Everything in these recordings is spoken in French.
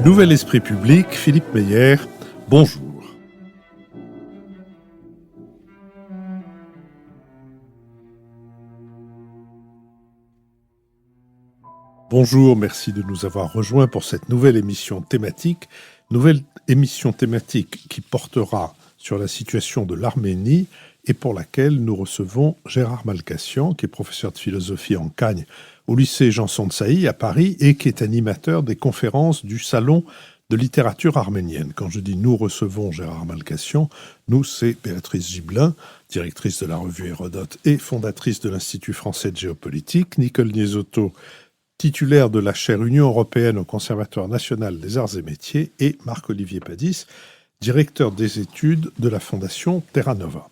Nouvel Esprit Public, Philippe Meyer, bonjour. Bonjour, merci de nous avoir rejoints pour cette nouvelle émission thématique qui portera sur la situation de l'Arménie et pour laquelle nous recevons Gérard Malkassian, qui est professeur de philosophie en Cagne au lycée Janson de Sailly à Paris et qui est animateur des conférences du Salon de littérature arménienne. Quand je dis nous recevons Gérard Malkassian, nous, c'est Béatrice Gibelin, directrice de la revue Hérodote et fondatrice de l'Institut français de géopolitique, Nicole Niesotto, titulaire de la chaire Union européenne au Conservatoire national des arts et métiers, et Marc-Olivier Padis, directeur des études de la fondation Terra Nova.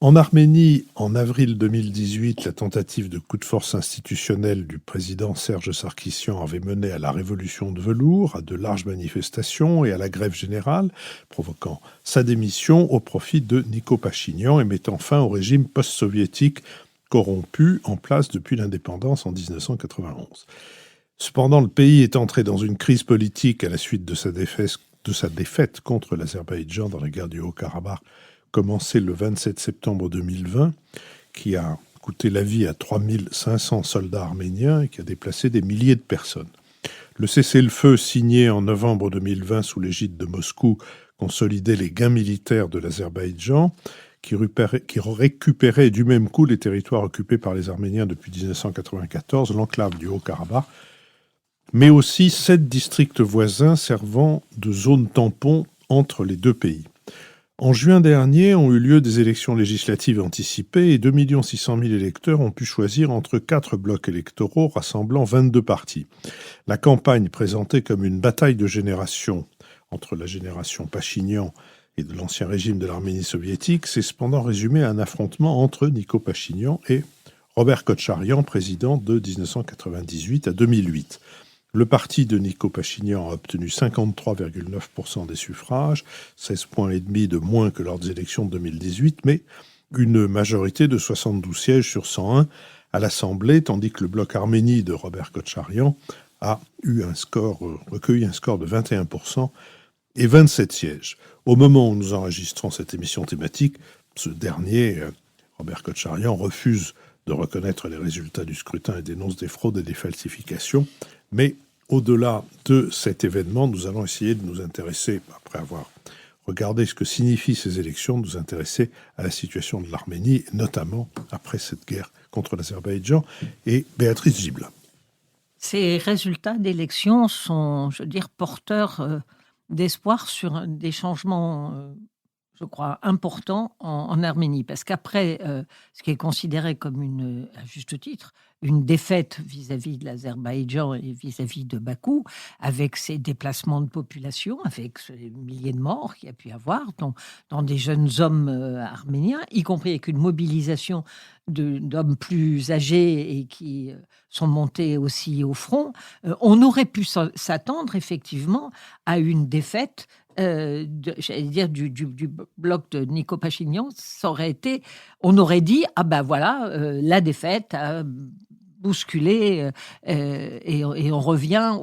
En Arménie, en avril 2018, la tentative de coup de force institutionnelle du président Serge Sarkissian avait mené à la révolution de velours, à de larges manifestations et à la grève générale, provoquant sa démission au profit de Nikol Pachinian et mettant fin au régime post-soviétique corrompu en place depuis l'indépendance en 1991. Cependant, le pays est entré dans une crise politique à la suite de sa défaite contre l'Azerbaïdjan dans la guerre du Haut-Karabakh, commencée le 27 septembre 2020, qui a coûté la vie à 3500 soldats arméniens et qui a déplacé des milliers de personnes. Le cessez-le-feu signé en novembre 2020 sous l'égide de Moscou consolidait les gains militaires de l'Azerbaïdjan, qui récupérait du même coup les territoires occupés par les Arméniens depuis 1994, l'enclave du Haut-Karabakh, mais aussi 7 districts voisins servant de zone tampon entre les deux pays. En juin dernier ont eu lieu des élections législatives anticipées et 2 600 000 électeurs ont pu choisir entre 4 blocs électoraux rassemblant 22 partis. La campagne, présentée comme une bataille de génération entre la génération Pachinian et de l'ancien régime de l'Arménie soviétique, s'est cependant résumée à un affrontement entre Nikol Pachinian et Robert Kotcharyan, président de 1998 à 2008. Le parti de Nikol Pachinian a obtenu 53,9% des suffrages, 16 points et demi de moins que lors des élections de 2018, mais une majorité de 72 sièges sur 101 à l'Assemblée, tandis que le bloc Arménie de Robert Kotcharyan a recueilli un score de 21% et 27 sièges. Au moment où nous enregistrons cette émission thématique, ce dernier, Robert Kotcharyan, refuse de reconnaître les résultats du scrutin et dénonce des fraudes et des falsifications. Mais au-delà de cet événement, nous allons essayer de nous intéresser, après avoir regardé ce que signifient ces élections, de nous intéresser à la situation de l'Arménie, notamment après cette guerre contre l'Azerbaïdjan. Et Béatrice Gibelin. Ces résultats d'élections sont, porteurs d'espoir sur des changements, je crois, importants en Arménie. Parce qu'après ce qui est considéré comme à juste titre, une défaite vis-à-vis de l'Azerbaïdjan et vis-à-vis de Bakou, avec ces déplacements de population, avec ces milliers de morts qu'il y a pu y avoir, dans des jeunes hommes arméniens, y compris avec une mobilisation d'hommes plus âgés et qui sont montés aussi au front, on aurait pu s'attendre effectivement à une défaite du bloc de Nikol Pachinian. On aurait dit, la défaite a bousculé et on revient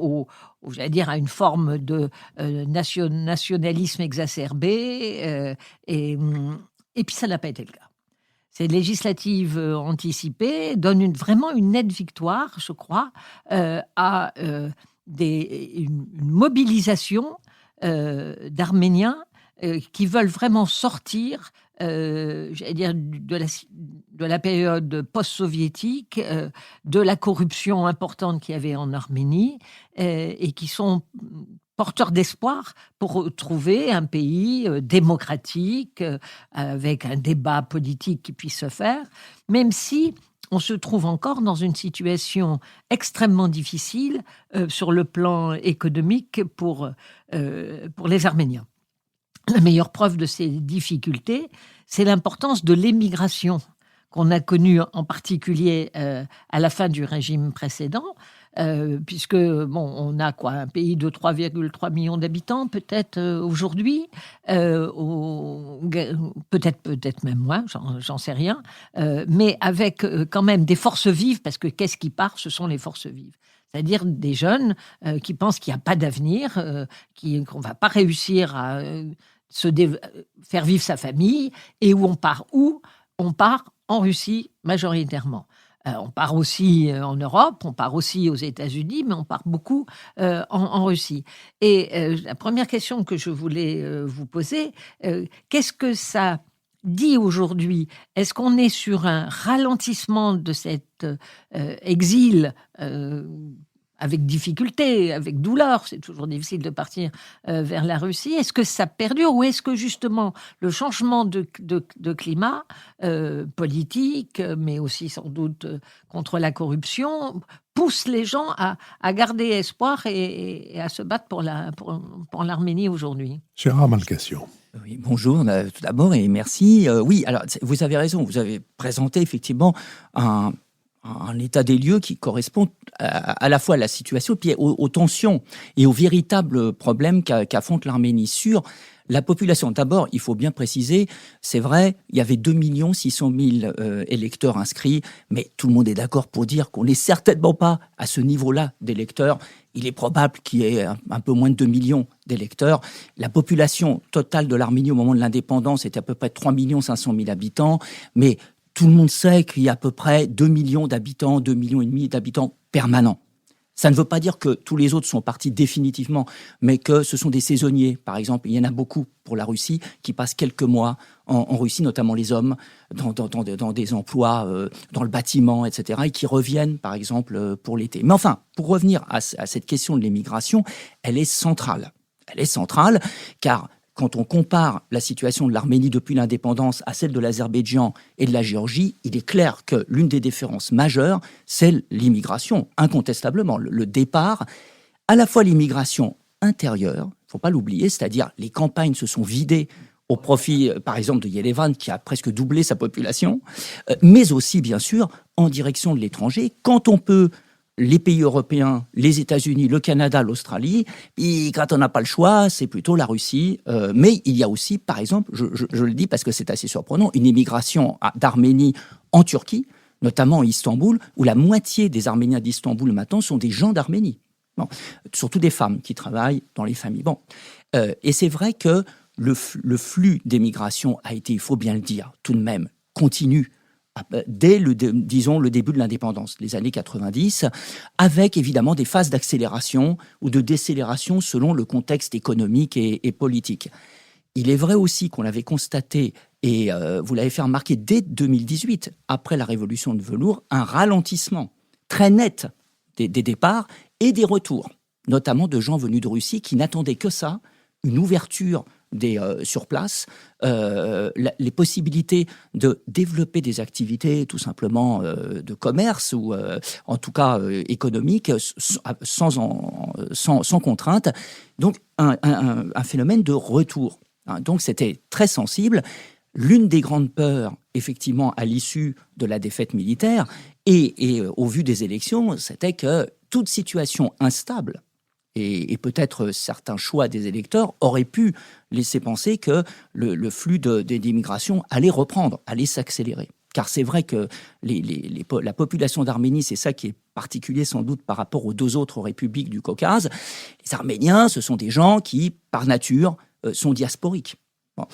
à une forme de nationalisme exacerbé et puis ça n'a pas été le cas. Ces législatives anticipées donnent vraiment une nette victoire, je crois, à une mobilisation d'Arméniens qui veulent vraiment sortir de la période post-soviétique, de la corruption importante qu'il y avait en Arménie, et qui sont porteurs d'espoir pour retrouver un pays démocratique, avec un débat politique qui puisse se faire, même si on se trouve encore dans une situation extrêmement difficile sur le plan économique pour les Arméniens. La meilleure preuve de ces difficultés, c'est l'importance de l'émigration qu'on a connue en particulier à la fin du régime précédent, puisque on a un pays de 3,3 millions d'habitants peut-être aujourd'hui, peut-être même moins, j'en sais rien, mais avec quand même des forces vives, parce que qu'est-ce qui part? Ce sont les forces vives. c'est-à-dire des jeunes qui pensent qu'il n'y a pas d'avenir, qu'on ne va pas réussir à faire vivre sa famille, et où on part où? On part en Russie majoritairement. On part aussi en Europe, on part aussi aux États-Unis, mais on part beaucoup en Russie. Et la première question que je voulais vous poser, qu'est-ce que ça dit aujourd'hui? Est-ce qu'on est sur un ralentissement de cet exil avec difficulté, avec douleur? C'est toujours difficile de partir vers la Russie. Est-ce que ça perdure, ou est-ce que justement le changement de climat politique, mais aussi sans doute contre la corruption, pousse les gens à garder espoir et à se battre pour l'Arménie aujourd'hui? Gérard Malkasian. Oui, bonjour tout d'abord et merci. Oui, alors vous avez raison, vous avez présenté effectivement un état des lieux qui correspond à la fois à la situation puis aux tensions et aux véritables problèmes qu'affronte l'Arménie sur la population. D'abord, il faut bien préciser, c'est vrai, il y avait 2 600 000 électeurs inscrits, mais tout le monde est d'accord pour dire qu'on n'est certainement pas à ce niveau-là d'électeurs. Il est probable qu'il y ait un peu moins de 2 millions d'électeurs. La population totale de l'Arménie au moment de l'indépendance était à peu près 3 500 000 habitants, mais tout le monde sait qu'il y a à peu près 2 millions d'habitants, 2,5 millions d'habitants permanents. Ça ne veut pas dire que tous les autres sont partis définitivement, mais que ce sont des saisonniers. Par exemple, il y en a beaucoup pour la Russie qui passent quelques mois en Russie, notamment les hommes, dans des emplois, dans le bâtiment, etc., et qui reviennent, par exemple, pour l'été. Mais enfin, pour revenir à cette question de l'immigration, elle est centrale. Elle est centrale car quand on compare la situation de l'Arménie depuis l'indépendance à celle de l'Azerbaïdjan et de la Géorgie, il est clair que l'une des différences majeures, c'est l'immigration, incontestablement. Le départ, à la fois l'immigration intérieure, il ne faut pas l'oublier, c'est-à-dire les campagnes se sont vidées au profit, par exemple, de Yerevan, qui a presque doublé sa population, mais aussi, bien sûr, en direction de l'étranger, quand on peut les pays européens, les États-Unis, le Canada, l'Australie. Et quand on n'a pas le choix, c'est plutôt la Russie. Mais il y a aussi, par exemple, je le dis parce que c'est assez surprenant, une immigration d'Arménie en Turquie, notamment à Istanbul, où la moitié des Arméniens d'Istanbul maintenant sont des gens d'Arménie. Bon, surtout des femmes qui travaillent dans les familles. Bon. Et c'est vrai que le flux d'émigration a été, il faut bien le dire, tout de même, continu dès le début de l'indépendance, les années 90, avec évidemment des phases d'accélération ou de décélération selon le contexte économique et politique. Il est vrai aussi qu'on l'avait constaté, et vous l'avez fait remarquer dès 2018, après la révolution de velours, un ralentissement très net des départs et des retours, notamment de gens venus de Russie qui n'attendaient que ça, une ouverture sur place, les possibilités de développer des activités tout simplement de commerce ou en tout cas économique sans contrainte. Donc un phénomène de retour. Donc c'était très sensible. L'une des grandes peurs, effectivement, à l'issue de la défaite militaire et au vu des élections, c'était que toute situation instable et peut-être certains choix des électeurs auraient pu laisser penser que le flux d'immigration allait reprendre, allait s'accélérer. Car c'est vrai que la population d'Arménie, c'est ça qui est particulier sans doute par rapport aux deux autres républiques du Caucase. Les Arméniens, ce sont des gens qui, par nature, sont diasporiques. Bon.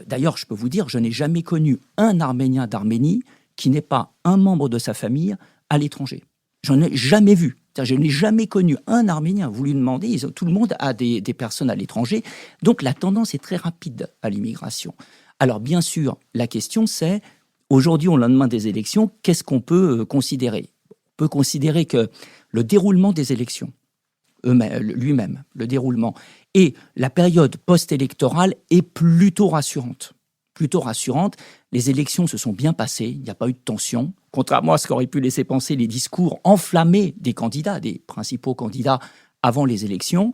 D'ailleurs, je peux vous dire, je n'ai jamais connu un Arménien d'Arménie qui n'ait pas un membre de sa famille à l'étranger. J'en ai jamais vu. Je n'ai jamais connu un Arménien. Vous lui demandez, tout le monde a des personnes à l'étranger. Donc la tendance est très rapide à l'immigration. Alors bien sûr, la question c'est, aujourd'hui au lendemain des élections, qu'est-ce qu'on peut considérer ? On peut considérer que le déroulement des élections, lui-même, le déroulement, et la période post-électorale est plutôt rassurante. Les élections se sont bien passées, il n'y a pas eu de tension, contrairement à ce qu'auraient pu laisser penser les discours enflammés des candidats, des principaux candidats avant les élections.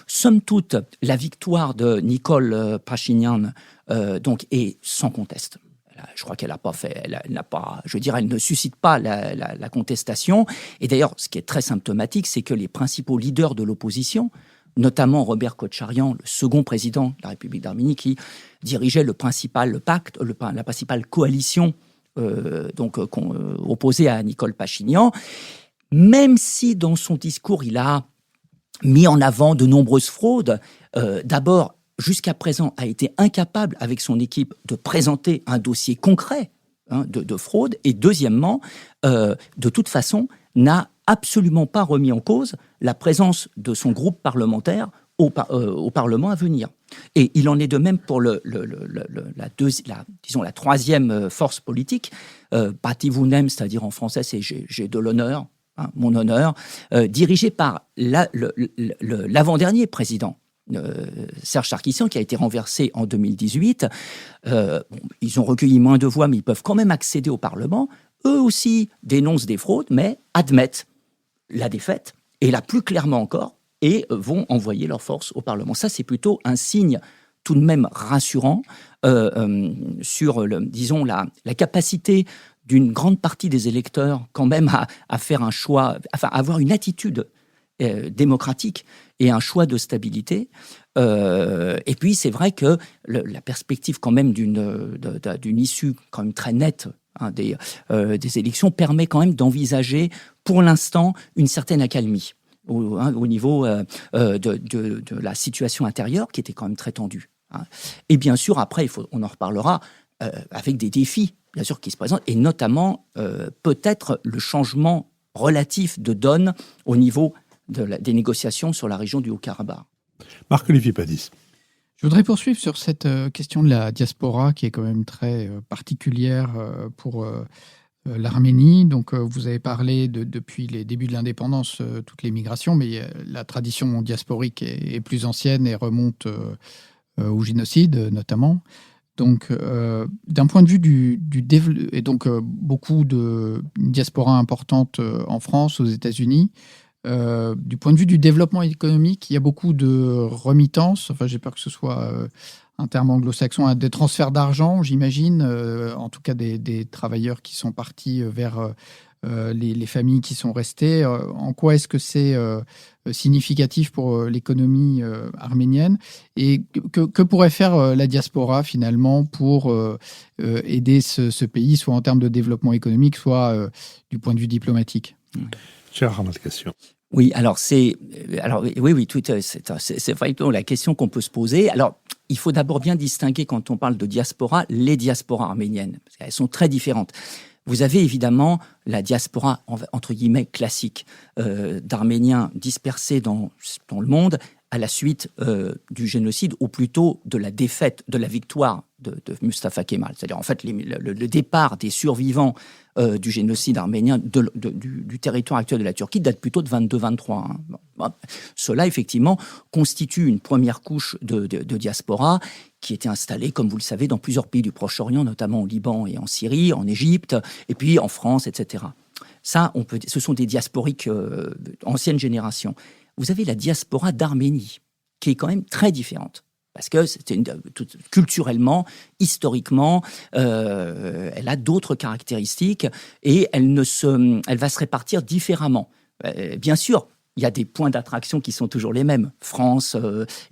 Somme toute, la victoire de Nicole Pachinian donc, est sans conteste. Je crois qu'elle n'a pas fait, elle ne suscite pas la contestation. Et d'ailleurs, ce qui est très symptomatique, c'est que les principaux leaders de l'opposition, notamment Robert Kotcharyan, le second président de la République d'Arménie, qui dirigeait la principale coalition opposée à Nicole Pachinian, même si dans son discours, il a mis en avant de nombreuses fraudes, d'abord, jusqu'à présent, a été incapable, avec son équipe, de présenter un dossier concret de fraude, et deuxièmement, de toute façon, n'a absolument pas remis en cause la présence de son groupe parlementaire au Parlement à venir. Et il en est de même pour la troisième force politique, Parti Vunem, c'est-à-dire en français, c'est j'ai de l'honneur, mon honneur, dirigé par l'avant-dernier président, Serge Sarkissian, qui a été renversé en 2018. Ils ont recueilli moins de voix, mais ils peuvent quand même accéder au Parlement. Eux aussi dénoncent des fraudes, mais admettent la défaite, et là plus clairement encore, et vont envoyer leurs forces au Parlement. Ça, c'est plutôt un signe tout de même rassurant sur, disons, la capacité d'une grande partie des électeurs quand même à faire un choix, enfin, avoir une attitude démocratique et un choix de stabilité. Et puis, c'est vrai que la perspective quand même d'une issue quand même très nette des élections permet quand même d'envisager, pour l'instant, une certaine accalmie au niveau de la situation intérieure, qui était quand même très tendue. Et bien sûr, après, on en reparlera, avec des défis, bien sûr, qui se présentent, et notamment, peut-être, le changement relatif de donne au niveau des négociations sur la région du Haut-Karabakh. Marc-Olivier Padis. Je voudrais poursuivre sur cette question de la diaspora qui est quand même très particulière pour l'Arménie. Donc, vous avez parlé depuis les débuts de l'indépendance, toutes les migrations, mais la tradition diasporique est plus ancienne et remonte au génocide notamment. Donc, d'un point de vue du développement, et donc beaucoup de diaspora importante en France, aux États-Unis. Du point de vue du développement économique, il y a beaucoup de remittances. Enfin, j'ai peur que ce soit un terme anglo-saxon, des transferts d'argent, j'imagine. En tout cas, des travailleurs qui sont partis vers les familles qui sont restées. En quoi est-ce que c'est significatif pour l'économie arménienne? Et que pourrait faire la diaspora, finalement, pour aider ce pays, soit en termes de développement économique, soit du point de vue diplomatique? Gérard Malkasian. Oui, oui, tout c'est vraiment la question qu'on peut se poser. Alors, il faut d'abord bien distinguer, quand on parle de diaspora, les diasporas arméniennes, parce qu'elles sont très différentes. Vous avez évidemment la diaspora, entre guillemets, classique, d'Arméniens dispersés dans le monde à la suite du génocide, ou plutôt de la défaite, de la victoire de Mustafa Kemal. C'est-à-dire, en fait, le départ des survivants du génocide arménien du territoire actuel de la Turquie date plutôt de 22-23. Cela, effectivement, constitue une première couche de diaspora qui était installée, comme vous le savez, dans plusieurs pays du Proche-Orient, notamment au Liban et en Syrie, en Égypte, et puis en France, etc. Ça, ce sont des diasporiques ancienne génération. Vous avez la diaspora d'Arménie, qui est quand même très différente. Parce que culturellement, historiquement, elle a d'autres caractéristiques et elle va se répartir différemment. Bien sûr, il y a des points d'attraction qui sont toujours les mêmes. France,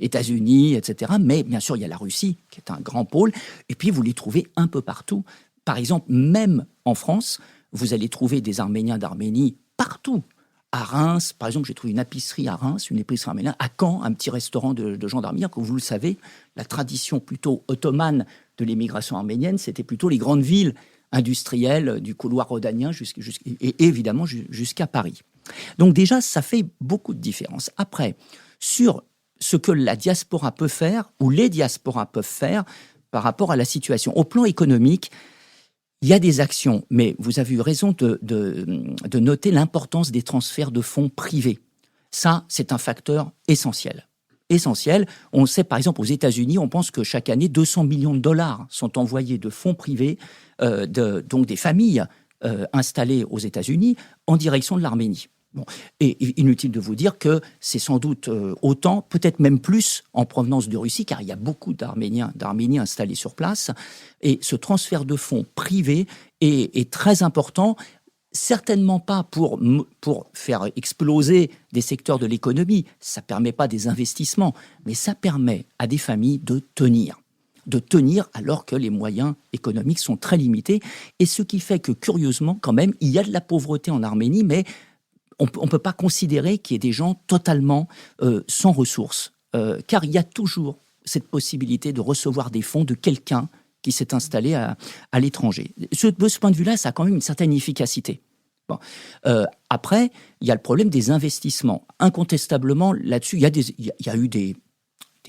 États-Unis, etc. Mais bien sûr, il y a la Russie, qui est un grand pôle. Et puis, vous les trouvez un peu partout. Par exemple, même en France, vous allez trouver des Arméniens d'Arménie partout. À Reims, par exemple, j'ai trouvé une épicerie à Reims, une épicerie arménienne. À Caen, un petit restaurant de gens d'Arménie. Comme vous le savez, la tradition plutôt ottomane de l'émigration arménienne, c'était plutôt les grandes villes industrielles du couloir rhodanien et évidemment jusqu'à Paris. Donc déjà, ça fait beaucoup de différence. Après, sur ce que la diaspora peut faire, ou les diasporas peuvent faire par rapport à la situation. Au plan économique, il y a des actions, mais vous avez eu raison de noter l'importance des transferts de fonds privés. Ça, c'est un facteur essentiel. Essentiel. On sait, par exemple, aux États-Unis, on pense que chaque année, 200 millions de dollars sont envoyés de fonds privés, donc des familles installées aux États-Unis, en direction de l'Arménie. Bon. Et inutile de vous dire que c'est sans doute autant, peut-être même plus, en provenance de Russie, car il y a beaucoup d'Arméniens installés sur place. Et ce transfert de fonds privés est très important, certainement pas pour faire exploser des secteurs de l'économie, ça ne permet pas des investissements, mais ça permet à des familles de tenir alors que les moyens économiques sont très limités. Et ce qui fait que, curieusement, quand même, il y a de la pauvreté en Arménie, mais on ne peut pas considérer qu'il y ait des gens totalement sans ressources, car il y a toujours cette possibilité de recevoir des fonds de quelqu'un qui s'est installé à l'étranger. De ce point de vue-là, ça a quand même une certaine efficacité. Bon. Après, il y a le problème des investissements. Incontestablement, là-dessus, il y a eu des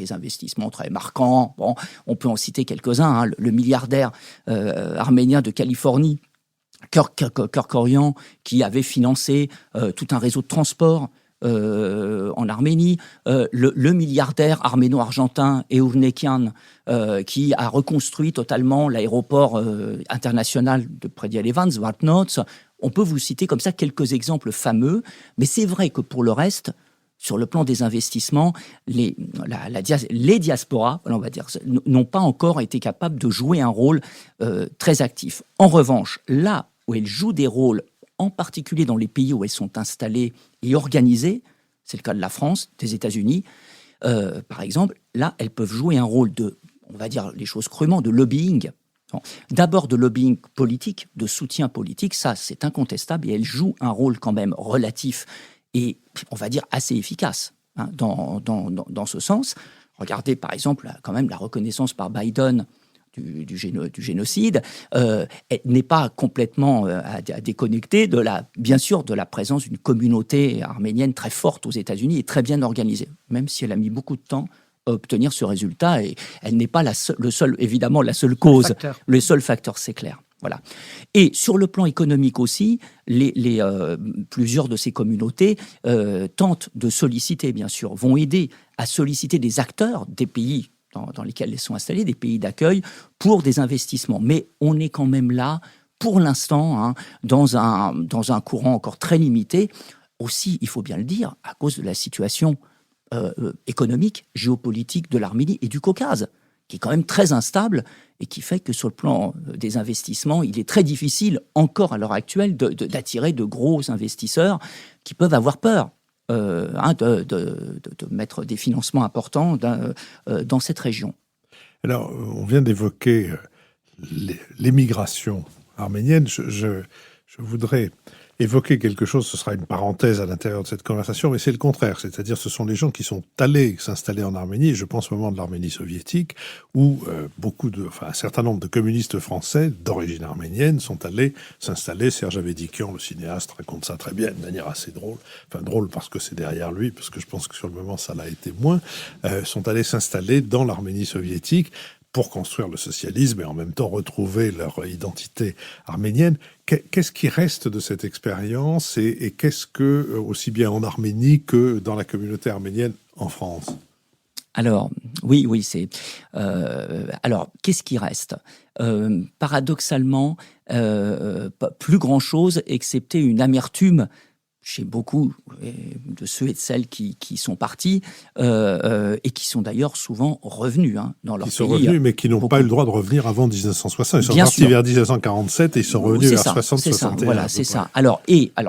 investissements très marquants. Bon, on peut en citer quelques-uns. Hein. Le milliardaire arménien de Californie, Kerkorian, qui avait financé tout un réseau de transport en Arménie, le milliardaire arméno-argentin Eurnekian, qui a reconstruit totalement l'aéroport international de Predial-Evans, Zvartnots. On peut vous citer comme ça quelques exemples fameux, mais c'est vrai que pour le reste, sur le plan des investissements, les diasporas, on va dire, n'ont pas encore été capables de jouer un rôle très actif. En revanche, là où elles jouent des rôles, en particulier dans les pays où elles sont installées et organisées, c'est le cas de la France, des États-Unis, par exemple, là, elles peuvent jouer un rôle de, on va dire les choses crûment, de lobbying. D'abord de lobbying politique, de soutien politique, ça c'est incontestable, et elles jouent un rôle quand même relatif et, on va dire, assez efficace hein, dans ce sens. Regardez par exemple quand même la reconnaissance par Biden du génocide, elle n'est pas complètement à déconnecter bien sûr de la présence d'une communauté arménienne très forte aux États-Unis et très bien organisée, même si elle a mis beaucoup de temps à obtenir ce résultat, et elle n'est pas évidemment la seule cause, le seul facteur, c'est clair. Voilà. Et sur le plan économique aussi, plusieurs de ces communautés tentent de solliciter, bien sûr, vont aider à solliciter des acteurs des pays dans lesquels elles sont installées, des pays d'accueil, pour des investissements. Mais on est quand même là, pour l'instant, hein, dans un courant encore très limité, aussi, il faut bien le dire, à cause de la situation économique, géopolitique de l'Arménie et du Caucase, qui est quand même très instable et qui fait que sur le plan des investissements, il est très difficile encore à l'heure actuelle d'attirer de gros investisseurs qui peuvent avoir peur de mettre des financements importants dans cette région. Alors, on vient d'évoquer l'émigration arménienne. Je voudrais évoquer quelque chose, ce sera une parenthèse à l'intérieur de cette conversation, mais c'est le contraire. C'est-à-dire, ce sont les gens qui sont allés s'installer en Arménie, et je pense au moment de l'Arménie soviétique, où un certain nombre de communistes français d'origine arménienne sont allés s'installer. Serge Avedikian, le cinéaste, raconte ça très bien, de manière assez drôle. Enfin, drôle parce que c'est derrière lui, parce que je pense que sur le moment, ça l'a été moins. Sont allés s'installer dans l'Arménie soviétique pour construire le socialisme et en même temps retrouver leur identité arménienne. Qu'est-ce qui reste de cette expérience et qu'est-ce que, aussi bien en Arménie que dans la communauté arménienne en France ? Alors, oui, c'est... alors, qu'est-ce qui reste ? Paradoxalement, plus grand-chose, excepté une amertume chez beaucoup de ceux et de celles qui sont partis et qui sont d'ailleurs souvent revenus dans leur pays. Qui sont revenus, mais qui n'ont pas eu le droit de revenir avant 1960. Ils sont partis vers 1947 et ils sont revenus vers 60-61. Voilà, c'est ça. Alors,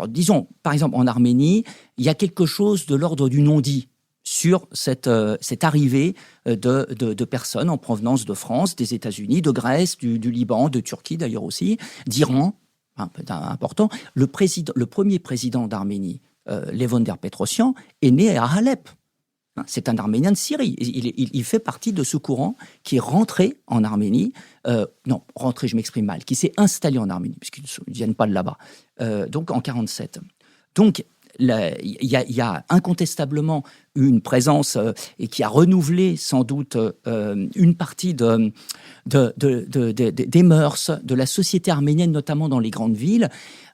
disons, par exemple, en Arménie, il y a quelque chose de l'ordre du non-dit sur cette arrivée de personnes en provenance de France, des États-Unis, de Grèce, du Liban, de Turquie d'ailleurs aussi, d'Iran, important. Le premier président d'Arménie, Levon Petrosyan, est né à Alep. C'est un Arménien de Syrie. Il fait partie de ce courant qui est rentré en Arménie. Non, rentré, je m'exprime mal. Qui s'est installé en Arménie, puisqu'ils ne viennent pas de là-bas. Donc en 1947. Donc, il y a incontestablement une présence et qui a renouvelé sans doute une partie des mœurs de la société arménienne, notamment dans les grandes villes.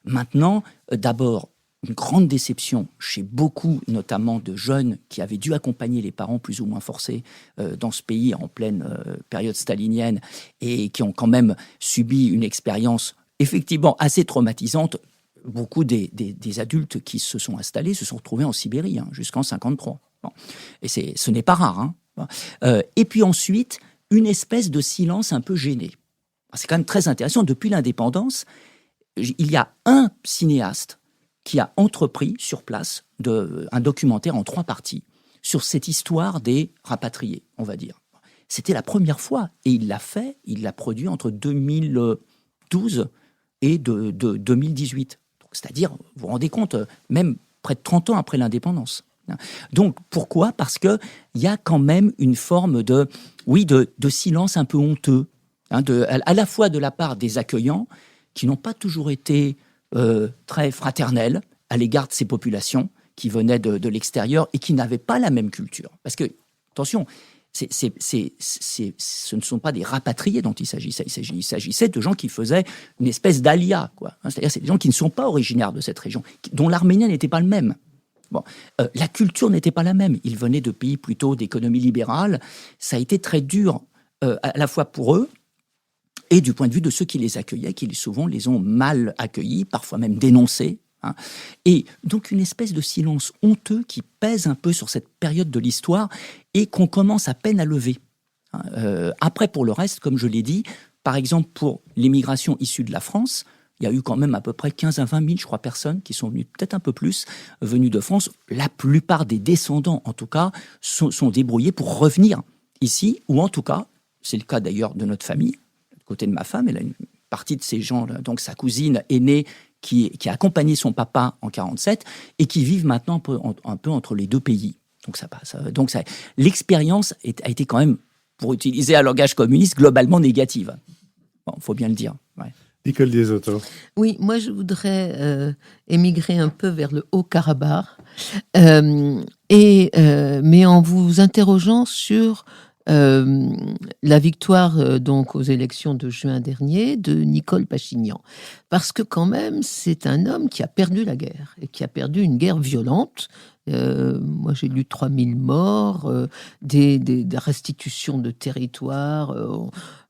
Maintenant, d'abord, une grande déception chez beaucoup, notamment de jeunes qui avaient dû accompagner les parents plus ou moins forcés dans ce pays en pleine période stalinienne et qui ont quand même subi une expérience effectivement assez traumatisante. Beaucoup des adultes qui se sont installés se sont retrouvés en Sibérie jusqu'en 1953. Bon. Et ce n'est pas rare. Et puis ensuite, une espèce de silence un peu gêné. C'est quand même très intéressant. Depuis l'indépendance, il y a un cinéaste qui a entrepris sur place un documentaire en 3 parties sur cette histoire des rapatriés, on va dire. C'était la première fois. Et il l'a produit entre 2012 et 2018. C'est-à-dire, vous vous rendez compte, même près de 30 ans après l'indépendance. Donc, pourquoi ? Parce qu'il y a quand même une forme de silence un peu honteux, à la fois de la part des accueillants, qui n'ont pas toujours été très fraternels à l'égard de ces populations qui venaient de l'extérieur et qui n'avaient pas la même culture. Parce que, attention, ce ne sont pas des rapatriés dont il s'agissait. Il s'agissait de gens qui faisaient une espèce d'alia, quoi. C'est-à-dire, c'est des gens qui ne sont pas originaires de cette région, dont l'arménien n'était pas le même. Bon, la culture n'était pas la même. Ils venaient de pays plutôt d'économie libérale. Ça a été très dur, à la fois pour eux et du point de vue de ceux qui les accueillaient, qui souvent les ont mal accueillis, parfois même dénoncés. Et donc une espèce de silence honteux qui pèse un peu sur cette période de l'histoire et qu'on commence à peine à lever. Après, pour le reste, comme je l'ai dit, par exemple pour l'immigration issue de la France, il y a eu quand même à peu près 15 à 20 000, je crois, personnes qui sont venues, peut-être un peu plus, venues de France. La plupart des descendants, en tout cas, sont débrouillés pour revenir ici, ou en tout cas, c'est le cas d'ailleurs de notre famille, du côté de ma femme, elle a une partie de ces gens, donc sa cousine aînée, qui a accompagné son papa en 1947 et qui vivent maintenant un peu entre les deux pays. Donc ça passe. Donc l'expérience a été quand même, pour utiliser un langage communiste, globalement négative. Bon, faut bien le dire. Ouais. Nicole Liesotto. Oui, moi je voudrais émigrer un peu vers le Haut-Karabakh, mais en vous interrogeant sur la victoire donc aux élections de juin dernier de Nicole Pachinian. Parce que quand même, c'est un homme qui a perdu la guerre, et qui a perdu une guerre violente. Moi, j'ai lu 3000 morts, des restitutions de territoire.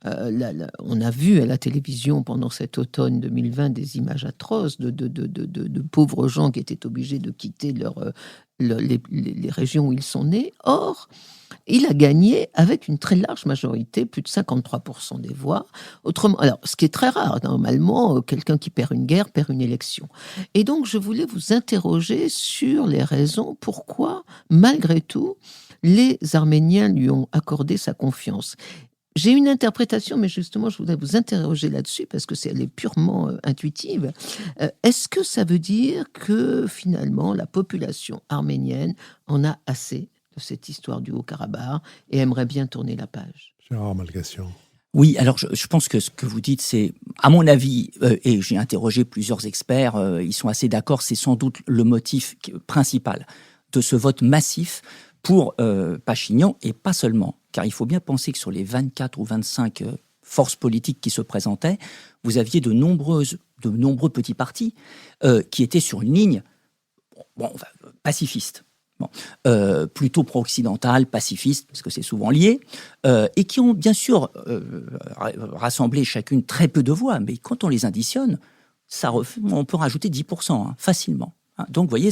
On a vu à la télévision pendant cet automne 2020 des images atroces de pauvres gens qui étaient obligés de quitter les régions où ils sont nés. Or, il a gagné avec une très large majorité, plus de 53% des voix. Autrement, alors, ce qui est très rare, normalement, quelqu'un qui perd une guerre perd une élection. Et donc, je voulais vous interroger sur les raisons pourquoi, malgré tout, les Arméniens lui ont accordé sa confiance. J'ai une interprétation, mais justement, je voudrais vous interroger là-dessus parce que elle est purement intuitive. Est-ce que ça veut dire que, finalement, la population arménienne en a assez de cette histoire du Haut-Karabakh et aimerait bien tourner la page? Gérard Malgassian. Oui, alors je pense que ce que vous dites, c'est, à mon avis, et j'ai interrogé plusieurs experts, ils sont assez d'accord, c'est sans doute le motif principal de ce vote massif pour Pachinian, et pas seulement. Car il faut bien penser que sur les 24 ou 25 forces politiques qui se présentaient, vous aviez de nombreux petits partis qui étaient sur une ligne pacifiste. Plutôt pro-occidental, pacifiste, parce que c'est souvent lié, et qui ont bien sûr rassemblé chacune très peu de voix, mais quand on les additionne, on peut rajouter 10%, facilement. Donc, vous voyez,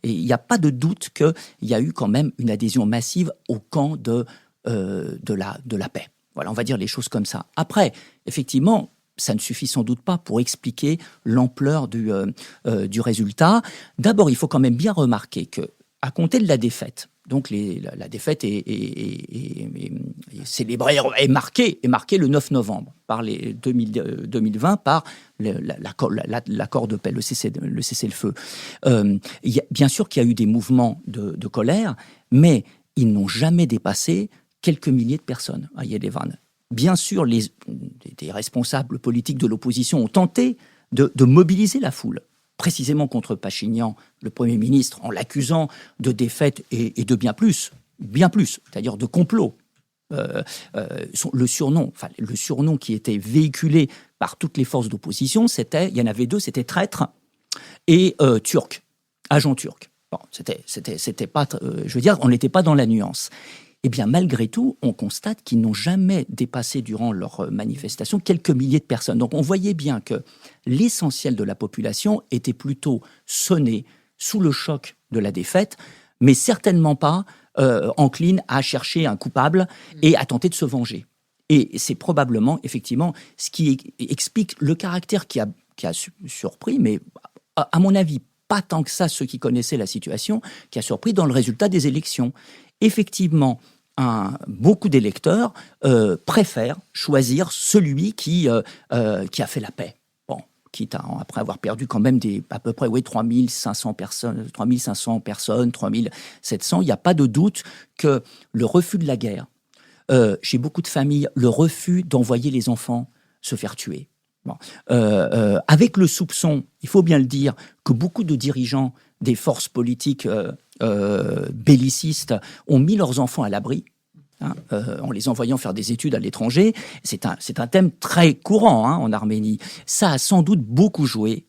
il n'y a pas de doute qu'il y a eu quand même une adhésion massive au camp de la paix. Voilà, on va dire les choses comme ça. Après, effectivement, ça ne suffit sans doute pas pour expliquer l'ampleur du résultat. D'abord, il faut quand même bien remarquer que, à compter de la défaite, donc la défaite est célébrée, est marquée le 9 novembre par les 2020 par l'accord de paix, le cessez-le-feu. Bien sûr qu'il y a eu des mouvements de colère, mais ils n'ont jamais dépassé quelques milliers de personnes à Yerevan. Bien sûr, des responsables politiques de l'opposition ont tenté de mobiliser la foule, précisément contre Pachinian, le Premier ministre, en l'accusant de défaite et de bien plus, c'est-à-dire de complot. Le surnom qui était véhiculé par toutes les forces d'opposition, il y en avait deux, c'était traître et turc, agent turc. Bon, c'était pas, je veux dire, on n'était pas dans la nuance. Eh bien, malgré tout, on constate qu'ils n'ont jamais dépassé durant leur manifestation quelques milliers de personnes. Donc, on voyait bien que l'essentiel de la population était plutôt sonné sous le choc de la défaite, mais certainement pas encline à chercher un coupable et à tenter de se venger. Et c'est probablement, effectivement, ce qui explique le caractère qui a surpris, mais à mon avis, pas tant que ça ceux qui connaissaient la situation, qui a surpris dans le résultat des élections. Effectivement, beaucoup d'électeurs préfèrent choisir celui qui a fait la paix. Bon, quitte à, après avoir perdu quand même à peu près 3500 personnes, 3700, il n'y a pas de doute que le refus de la guerre, chez beaucoup de familles, le refus d'envoyer les enfants se faire tuer. Bon. Avec le soupçon, il faut bien le dire, que beaucoup de dirigeants des forces politiques bellicistes ont mis leurs enfants à l'abri, en les envoyant faire des études à l'étranger. C'est un thème très courant en Arménie. Ça a sans doute beaucoup joué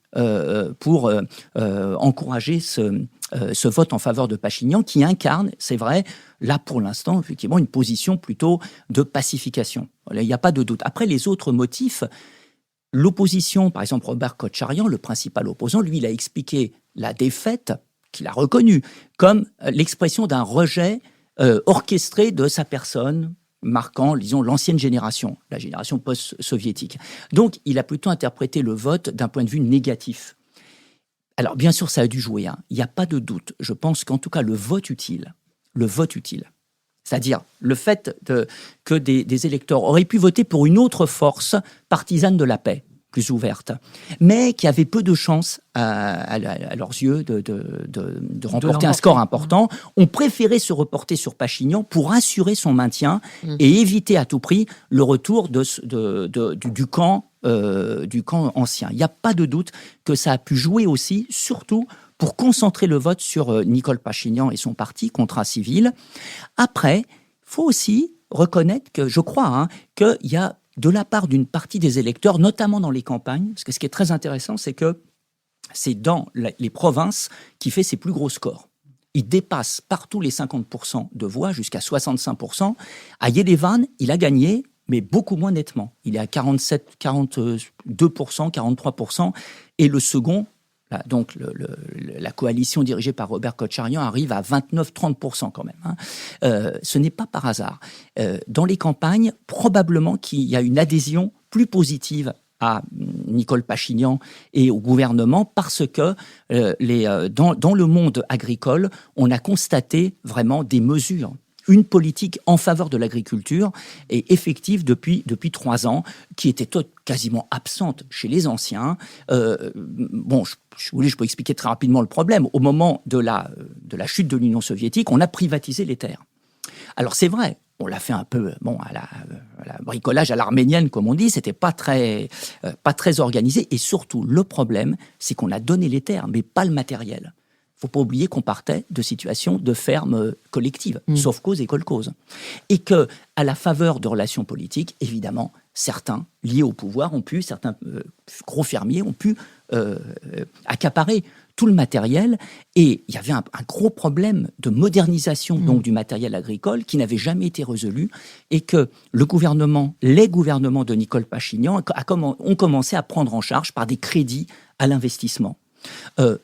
pour encourager ce vote en faveur de Pachinian, qui incarne, c'est vrai, là pour l'instant, effectivement, une position plutôt de pacification. Il n'y a pas de doute. Après, les autres motifs, l'opposition, par exemple, Robert Kotcharyan, le principal opposant, lui, il a expliqué la défaite, qu'il a reconnue, comme l'expression d'un rejet orchestré de sa personne, marquant, disons, l'ancienne génération, la génération post-soviétique. Donc, il a plutôt interprété le vote d'un point de vue négatif. Alors, bien sûr, ça a dû jouer, il n'y a pas de doute. Je pense qu'en tout cas, le vote utile, c'est-à-dire le fait que des électeurs auraient pu voter pour une autre force partisane de la paix, plus ouverte, mais qui avait peu de chances à leurs yeux de remporter un score important, ont préféré se reporter sur Pachinian pour assurer son maintien et éviter à tout prix le retour du camp ancien. Il n'y a pas de doute que ça a pu jouer aussi, surtout pour concentrer le vote sur Nicole Pachinian et son parti, Contrat civil. Après, il faut aussi reconnaître que, je crois, qu'il y a de la part d'une partie des électeurs, notamment dans les campagnes, parce que ce qui est très intéressant, c'est que c'est dans les provinces qui fait ses plus gros scores. Il dépasse partout les 50% de voix, jusqu'à 65%. À Yerevan, il a gagné, mais beaucoup moins nettement. Il est à 47, 42%, 43%. Et le second, donc la coalition dirigée par Robert Kotcharyan arrive à 29-30% quand même. Ce n'est pas par hasard. Dans les campagnes, probablement qu'il y a une adhésion plus positive à Nicole Pachinian et au gouvernement parce que dans le monde agricole, on a constaté vraiment des mesures, une politique en faveur de l'agriculture et effective depuis 3 ans, qui était quasiment absente chez les anciens. Je peux expliquer très rapidement le problème. Au moment de la chute de l'Union soviétique, on a privatisé les terres. Alors c'est vrai, on l'a fait un peu à la bricolage à l'arménienne, comme on dit, c'était pas très organisé. Et surtout, le problème, c'est qu'on a donné les terres, mais pas le matériel. Il ne faut pas oublier qu'on partait de situations de fermes collectives, sauf cause et kolkhoz. Et qu'à la faveur de relations politiques, évidemment, certains liés au pouvoir certains gros fermiers ont pu accaparer tout le matériel. Et il y avait un gros problème de modernisation donc, du matériel agricole qui n'avait jamais été résolu et que les gouvernements de Nicole Pachinian ont commencé à prendre en charge par des crédits à l'investissement.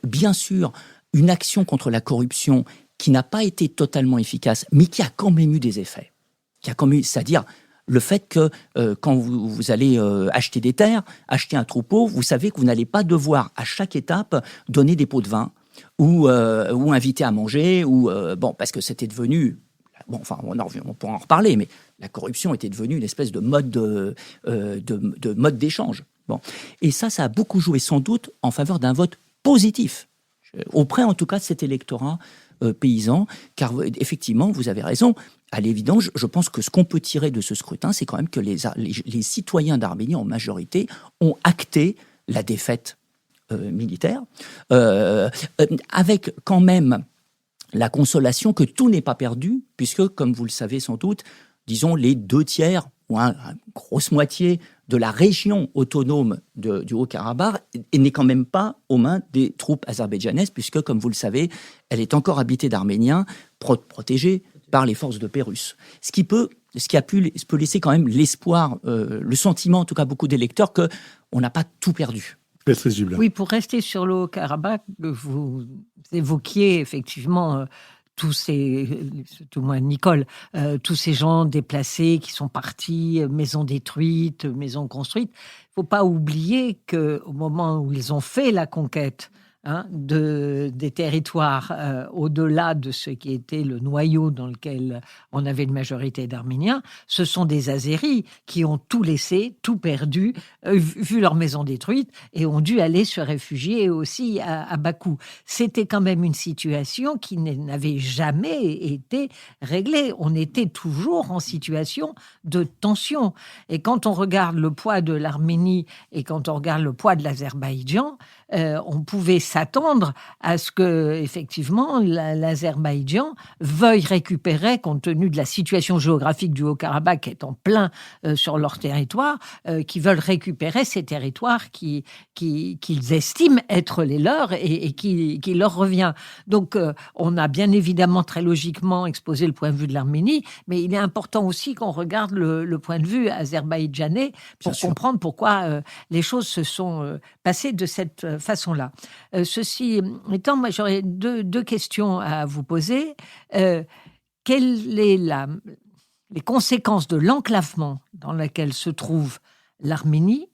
Bien sûr, une action contre la corruption qui n'a pas été totalement efficace, mais qui a quand même eu des effets. C'est-à-dire le fait que quand vous allez acheter des terres, acheter un troupeau, vous savez que vous n'allez pas devoir à chaque étape donner des pots de vin ou inviter à manger, parce que c'était devenu... on pourra en reparler, mais la corruption était devenue une espèce de mode d'échange. Et ça a beaucoup joué sans doute en faveur d'un vote positif, auprès en tout cas de cet électorat paysan, car effectivement, vous avez raison, à l'évidence, je pense que ce qu'on peut tirer de ce scrutin, c'est quand même que les citoyens d'Arménie, en majorité, ont acté la défaite militaire, avec quand même la consolation que tout n'est pas perdu, puisque, comme vous le savez sans doute, disons les 2/3 ou une grosse moitié de la région autonome du Haut-Karabakh n'est quand même pas aux mains des troupes azerbaïdjanaises, puisque, comme vous le savez, elle est encore habitée d'Arméniens protégés par les forces de paix russes. Ce qui peut laisser quand même l'espoir, le sentiment, en tout cas beaucoup d'électeurs, qu'on n'a pas tout perdu. Oui, pour rester sur le Haut-Karabakh, vous évoquiez effectivement tous ces gens déplacés qui sont partis, maisons détruites, maisons construites. Il ne faut pas oublier qu'au moment où ils ont fait la conquête des territoires au-delà de ce qui était le noyau dans lequel on avait une majorité d'Arméniens, ce sont des Azéris qui ont tout laissé, tout perdu, vu leur maison détruite et ont dû aller se réfugier aussi à Bakou. C'était quand même une situation qui n'avait jamais été réglée. On était toujours en situation de tension. Et quand on regarde le poids de l'Arménie et quand on regarde le poids de l'Azerbaïdjan, on pouvait s'attendre à ce que, effectivement, l'Azerbaïdjan veuille récupérer, compte tenu de la situation géographique du Haut-Karabakh qui est en plein sur leur territoire, qui veulent récupérer ces territoires qu'ils estiment être les leurs et qui leur revient. Donc, on a bien évidemment très logiquement exposé le point de vue de l'Arménie, mais il est important aussi qu'on regarde le point de vue azerbaïdjanais pour comprendre pourquoi les choses se sont passées de cette façon-là. Ceci étant, moi, j'aurais deux questions à vous poser. Quelles est les conséquences de l'enclavement dans lequel se trouve l'Arménie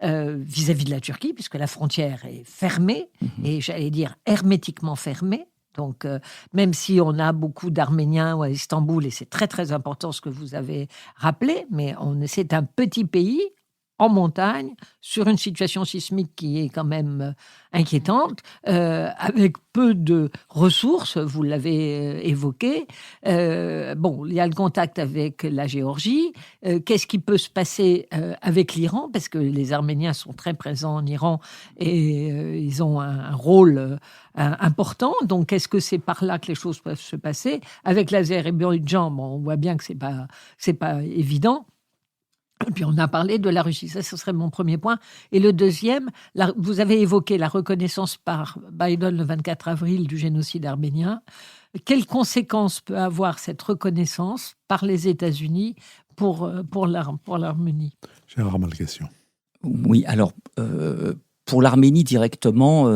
vis-à-vis de la Turquie, puisque la frontière est fermée, et j'allais dire hermétiquement fermée. Donc, même si on a beaucoup d'Arméniens à Istanbul, et c'est très très important ce que vous avez rappelé, mais c'est un petit pays en montagne, sur une situation sismique qui est quand même inquiétante, avec peu de ressources, vous l'avez évoqué. Bon, il y a le contact avec la Géorgie. Qu'est-ce qui peut se passer avec l'Iran? Parce que les Arméniens sont très présents en Iran et ils ont un rôle important. Donc, est-ce que c'est par là que les choses peuvent se passer? Avec l'Azerbaïdjan, bon, on voit bien que c'est pas évident. Et puis, on a parlé de la Russie. Ça, ce serait mon premier point. Et le deuxième, vous avez évoqué la reconnaissance par Biden le 24 avril du génocide arménien. Quelles conséquences peut avoir cette reconnaissance par les États-Unis pour l'Arménie? Gérard Malkasian. Oui, alors... pour l'Arménie directement,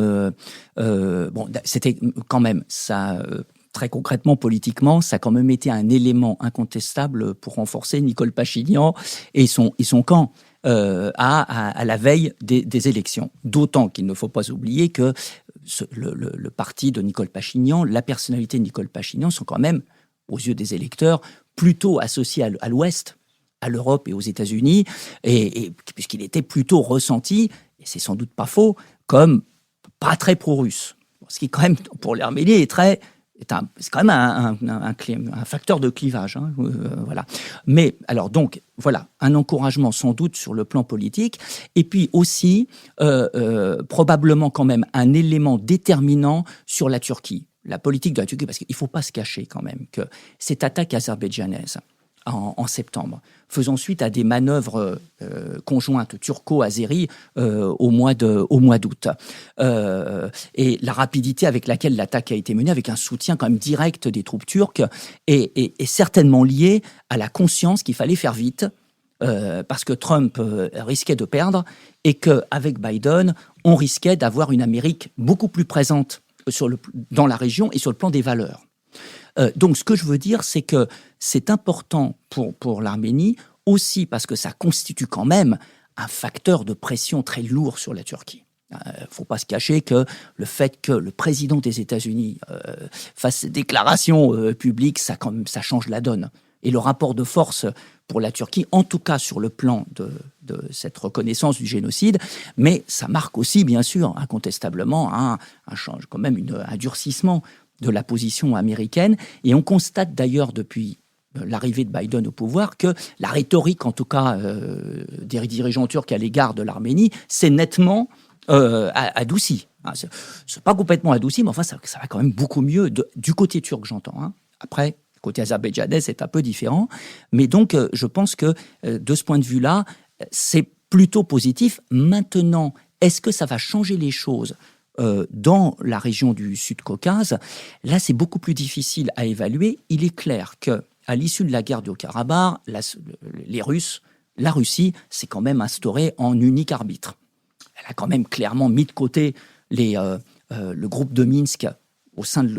bon, c'était quand même ça... Très concrètement, politiquement, ça a quand même été un élément incontestable pour renforcer Nicole Pachinian et son camp à la veille des élections. D'autant qu'il ne faut pas oublier que le parti de Nicole Pachinian, la personnalité de Nicole Pachinian sont quand même, aux yeux des électeurs, plutôt associés à l'Ouest, à l'Europe et aux États-Unis, et puisqu'il était plutôt ressenti, et c'est sans doute pas faux, comme pas très pro-russe. Ce qui, quand même, pour l'Arménie, c'est quand même un facteur de clivage. Voilà. Mais alors donc, voilà, un encouragement sans doute sur le plan politique, et puis aussi probablement quand même un élément déterminant sur la Turquie, la politique de la Turquie, parce qu'il ne faut pas se cacher quand même que cette attaque azerbaïdjanaise en septembre, faisant suite à des manœuvres conjointes turco-azéries au mois d'août. Et la rapidité avec laquelle l'attaque a été menée, avec un soutien quand même direct des troupes turques, est certainement liée à la conscience qu'il fallait faire vite, parce que Trump risquait de perdre, et qu'avec Biden, on risquait d'avoir une Amérique beaucoup plus présente dans la région et sur le plan des valeurs. Donc, ce que je veux dire, c'est que c'est important pour l'Arménie, aussi parce que ça constitue quand même un facteur de pression très lourd sur la Turquie. Il ne faut pas se cacher que le fait que le président des États-Unis fasse ces déclarations publiques, ça change la donne. Et le rapport de force pour la Turquie, en tout cas sur le plan de cette reconnaissance du génocide, mais ça marque aussi, bien sûr, incontestablement, un quand même un durcissement de la position américaine. Et on constate d'ailleurs depuis l'arrivée de Biden au pouvoir que la rhétorique, en tout cas des dirigeants turcs à l'égard de l'Arménie, s'est nettement adoucie. C'est pas complètement adouci, mais enfin ça va quand même beaucoup mieux du côté turc, j'entends. Après, côté azerbaïdjanais, c'est un peu différent. Mais donc, je pense que de ce point de vue-là, c'est plutôt positif. Maintenant, est-ce que ça va changer les choses dans la région du Sud-Caucase? Là, c'est beaucoup plus difficile à évaluer. Il est clair qu'à l'issue de la guerre du Haut-Karabakh, la Russie s'est quand même instaurée en unique arbitre. Elle a quand même clairement mis de côté le groupe de Minsk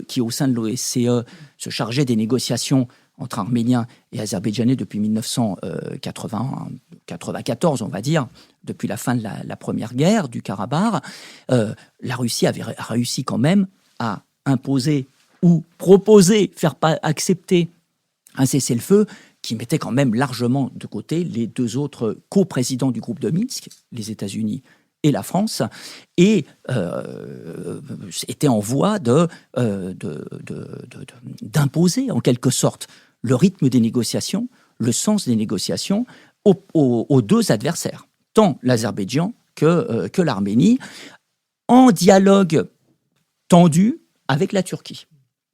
qui, au sein de l'OSCE, se chargeait des négociations entre Arméniens et Azerbaïdjanais depuis 1980, 94, on va dire, depuis la fin de la première guerre du Karabakh, la Russie avait réussi quand même à imposer ou proposer, faire accepter un cessez-le-feu qui mettait quand même largement de côté les deux autres coprésidents du groupe de Minsk, les États-Unis et la France, et était en voie d'imposer en quelque sorte le rythme des négociations, le sens des négociations aux deux adversaires, tant l'Azerbaïdjan que l'Arménie, en dialogue tendu avec la Turquie.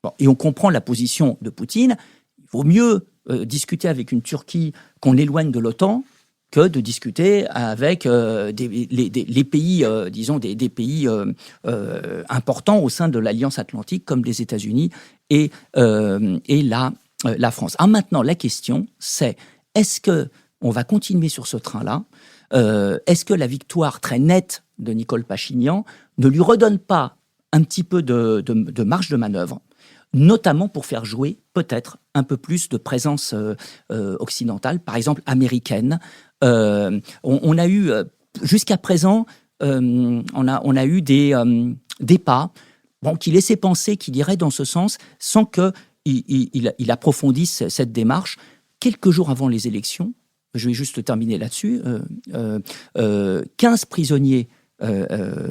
Bon, et on comprend la position de Poutine. Il vaut mieux discuter avec une Turquie qu'on éloigne de l'OTAN que de discuter avec les pays, disons, des pays importants au sein de l'Alliance Atlantique, comme les États-Unis et la France. Ah, maintenant, la question, c'est est-ce qu'on va continuer sur ce train-là ? Est-ce que la victoire très nette de Nicole Pachinian ne lui redonne pas un petit peu de marge de manœuvre, notamment pour faire jouer peut-être un peu plus de présence occidentale, par exemple américaine. On a eu, jusqu'à présent, on a eu des pas qui laissaient penser qu'il irait dans ce sens sans qu'il approfondisse cette démarche. Quelques jours avant les élections, je vais juste terminer là-dessus, 15 prisonniers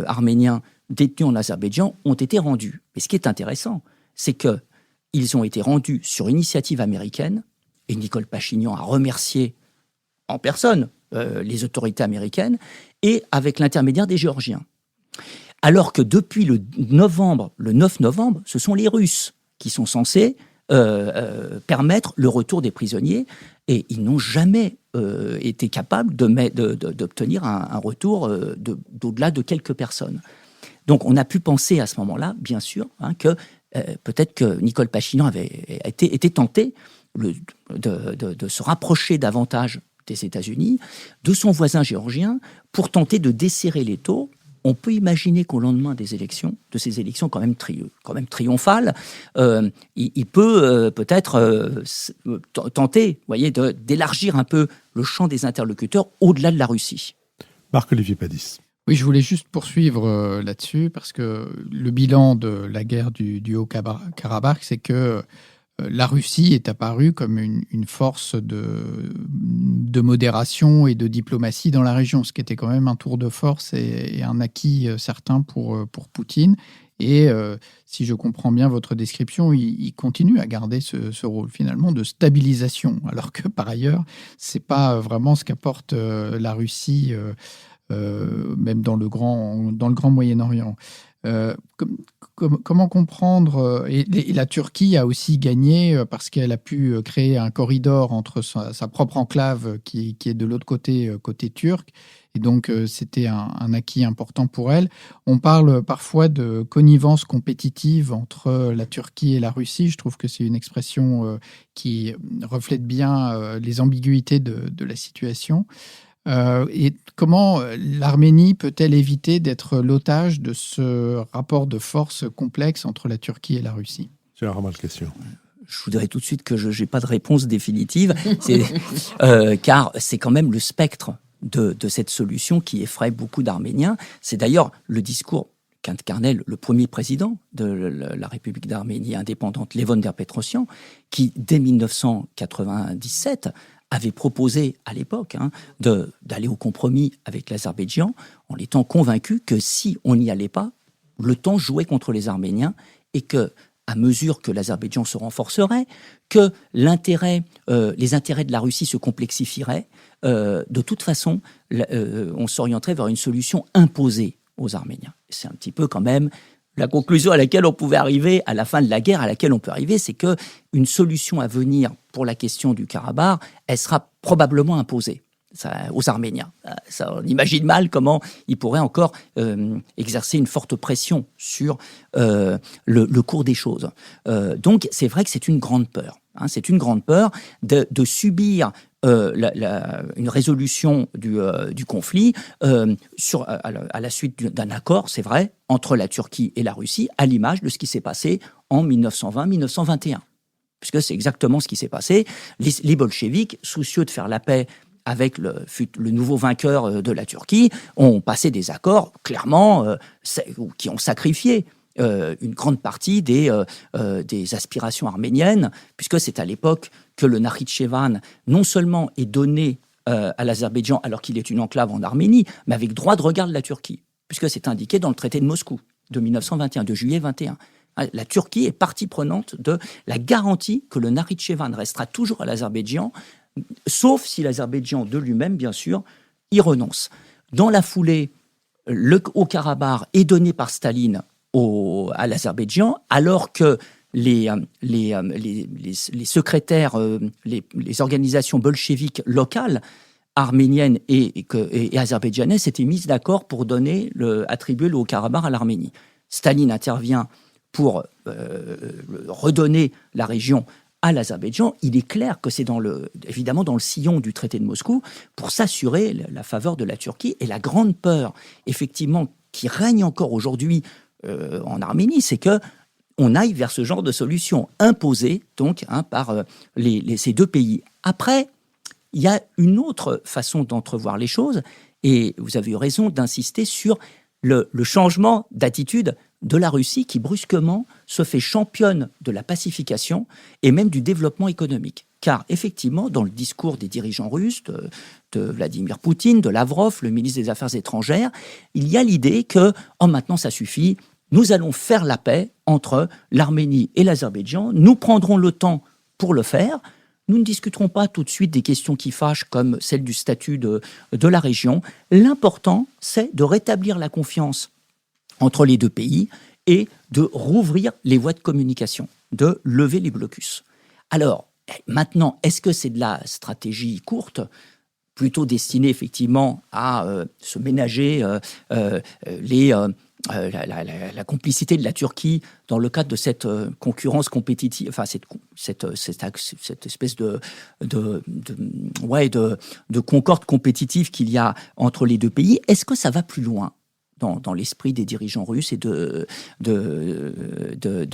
arméniens détenus en Azerbaïdjan ont été rendus. Mais ce qui est intéressant, c'est qu'ils ont été rendus sur initiative américaine, et Nicole Pachinian a remercié en personne les autorités américaines, et avec l'intermédiaire des Géorgiens. Alors que depuis le 9 novembre, ce sont les Russes qui sont censés permettre le retour des prisonniers, et ils n'ont jamais été capables d'obtenir un retour d'au-delà de quelques personnes. Donc on a pu penser à ce moment-là, bien sûr, que peut-être que Nicole Pachinian avait été tentée de se rapprocher davantage des États-Unis, de son voisin géorgien, pour tenter de desserrer les taux. On peut imaginer qu'au lendemain de ces élections quand même triomphales, il peut peut-être tenter, d'élargir un peu le champ des interlocuteurs au-delà de la Russie. Marc-Olivier Padis. Oui, je voulais juste poursuivre là-dessus, parce que le bilan de la guerre du Haut-Karabakh, c'est que la Russie est apparue comme une force de modération et de diplomatie dans la région, ce qui était quand même un tour de force et un acquis certain pour Poutine. Et si je comprends bien votre description, il continue à garder ce rôle finalement de stabilisation, alors que par ailleurs, c'est pas vraiment ce qu'apporte la Russie, même dans le grand Moyen-Orient. Comment comprendre et la Turquie a aussi gagné parce qu'elle a pu créer un corridor entre sa propre enclave qui est de l'autre côté turc, et donc c'était un acquis important pour elle. On parle parfois de connivence compétitive entre la Turquie et la Russie. Je trouve que c'est une expression qui reflète bien les ambiguïtés de la situation. Et comment l'Arménie peut-elle éviter d'être l'otage de ce rapport de force complexe entre la Turquie et la Russie ? Gérard Malkasian. Je vous dirais tout de suite que je n'ai pas de réponse définitive, car c'est quand même le spectre de cette solution qui effraie beaucoup d'Arméniens. C'est d'ailleurs le discours qu'incarnait le premier président de la République d'Arménie indépendante, Levon Der-Petrosyan, qui, dès 1997, avait proposé à l'époque d'aller au compromis avec l'Azerbaïdjan en étant convaincu que si on n'y allait pas, le temps jouait contre les Arméniens et que, à mesure que l'Azerbaïdjan se renforcerait, que les intérêts de la Russie se complexifieraient, de toute façon, on s'orienterait vers une solution imposée aux Arméniens. C'est un petit peu quand même la conclusion à laquelle on pouvait arriver à la fin de la guerre, à laquelle on peut arriver, c'est qu'une solution à venir pour la question du Karabakh, elle sera probablement imposée aux Arméniens. On imagine mal comment ils pourraient encore exercer une forte pression sur le cours des choses. Donc c'est vrai que c'est une grande peur. C'est une grande peur de subir une résolution du conflit à la suite d'un accord, c'est vrai, entre la Turquie et la Russie, à l'image de ce qui s'est passé en 1920-1921. Puisque c'est exactement ce qui s'est passé. Les bolcheviks, soucieux de faire la paix avec le nouveau vainqueur de la Turquie, ont passé des accords, clairement, qui ont sacrifié une grande partie des aspirations arméniennes, puisque c'est à l'époque que le Nakhitchevan, non seulement est donné à l'Azerbaïdjan alors qu'il est une enclave en Arménie, mais avec droit de regard de la Turquie, puisque c'est indiqué dans le traité de Moscou de 1921, de juillet 21. La Turquie est partie prenante de la garantie que le Nakhitchevan restera toujours à l'Azerbaïdjan, sauf si l'Azerbaïdjan de lui-même, bien sûr, y renonce. Dans la foulée, le Haut-Karabakh est donné par Staline à l'Azerbaïdjan, alors que les secrétaires, les organisations bolcheviques locales, arméniennes et azerbaïdjanaises, s'étaient mises d'accord pour attribuer le Haut-Karabakh à l'Arménie. Staline intervient pour redonner la région à l'Azerbaïdjan. Il est clair que c'est évidemment dans le sillon du traité de Moscou pour s'assurer la faveur de la Turquie. Et la grande peur, effectivement, qui règne encore aujourd'hui en Arménie, c'est que on aille vers ce genre de solution imposée donc par ces deux pays. Après, il y a une autre façon d'entrevoir les choses, et vous avez eu raison d'insister sur le changement d'attitude de la Russie qui brusquement se fait championne de la pacification et même du développement économique. Car effectivement, dans le discours des dirigeants russes, de Vladimir Poutine, de Lavrov, le ministre des Affaires étrangères, il y a l'idée que maintenant ça suffit, nous allons faire la paix entre l'Arménie et l'Azerbaïdjan, nous prendrons le temps pour le faire, nous ne discuterons pas tout de suite des questions qui fâchent comme celle du statut de la région. L'important, c'est de rétablir la confiance entre les deux pays et de rouvrir les voies de communication, de lever les blocus. Alors, maintenant, est-ce que c'est de la stratégie courte, plutôt destinée effectivement à se ménager la complicité de la Turquie dans le cadre de cette concurrence compétitive, enfin cette espèce de concorde compétitive qu'il y a entre les deux pays? Est-ce que ça va plus loin dans l'esprit des dirigeants russes et de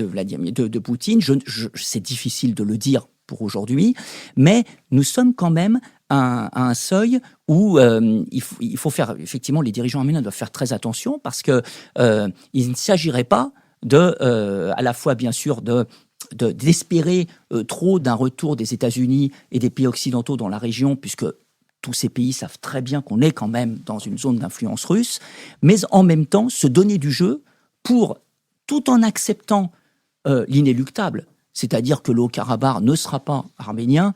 Vladimir, de Poutine? C'est difficile de le dire pour aujourd'hui, mais nous sommes quand même à un seuil où il faut faire, effectivement, les dirigeants arméniens doivent faire très attention parce que il ne s'agirait pas à la fois, bien sûr, d'espérer trop d'un retour des États-Unis et des pays occidentaux dans la région, puisque tous ces pays savent très bien qu'on est quand même dans une zone d'influence russe, mais en même temps se donner du jeu pour, tout en acceptant l'inéluctable, c'est-à-dire que le Haut-Karabakh ne sera pas arménien,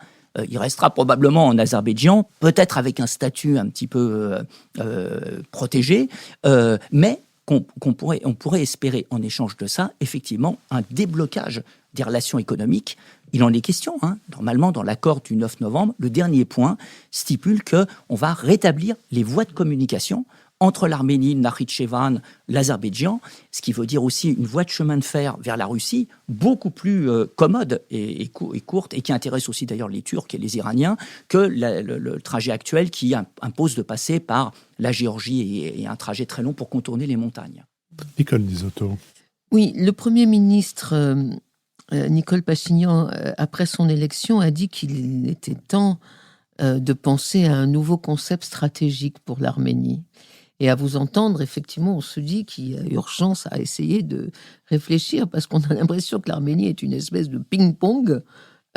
il restera probablement en Azerbaïdjan, peut-être avec un statut un petit peu protégé, mais on pourrait espérer en échange de ça, effectivement, un déblocage des relations économiques. Il en est question, normalement, dans l'accord du 9 novembre, le dernier point stipule qu'on va rétablir les voies de communication entre l'Arménie, le Nakhitchevan, l'Azerbaïdjan, ce qui veut dire aussi une voie de chemin de fer vers la Russie beaucoup plus commode et courte, et qui intéresse aussi d'ailleurs les Turcs et les Iraniens, que le trajet actuel qui impose de passer par la Géorgie et un trajet très long pour contourner les montagnes. Nicole Nisotto. Oui, le Premier ministre Nicole Pachinian, après son élection, a dit qu'il était temps de penser à un nouveau concept stratégique pour l'Arménie. Et à vous entendre, effectivement, on se dit qu'il y a urgence à essayer de réfléchir, parce qu'on a l'impression que l'Arménie est une espèce de ping-pong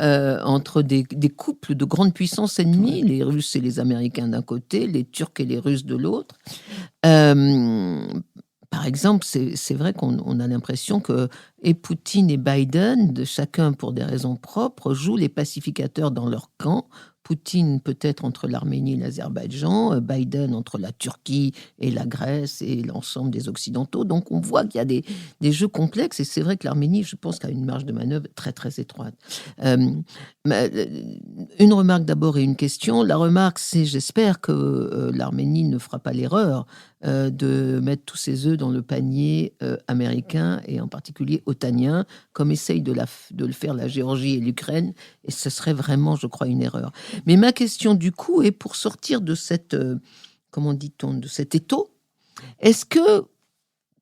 entre des couples de grandes puissances ennemies, les Russes et les Américains d'un côté, les Turcs et les Russes de l'autre. Par exemple, c'est vrai qu'on a l'impression que et Poutine et Biden, de chacun pour des raisons propres, jouent les pacificateurs dans leur camp. Poutine peut-être entre l'Arménie et l'Azerbaïdjan, Biden entre la Turquie et la Grèce et l'ensemble des Occidentaux. Donc on voit qu'il y a des jeux complexes, et c'est vrai que l'Arménie, je pense, a une marge de manœuvre très très étroite. Une remarque d'abord et une question. La remarque, c'est j'espère que l'Arménie ne fera pas l'erreur de mettre tous ses œufs dans le panier américain et en particulier otanien, comme essayent de le faire la Géorgie et l'Ukraine, et ce serait vraiment, je crois, une erreur. Mais ma question du coup est pour sortir de cette, comment dit-on, de cet étau, est-ce que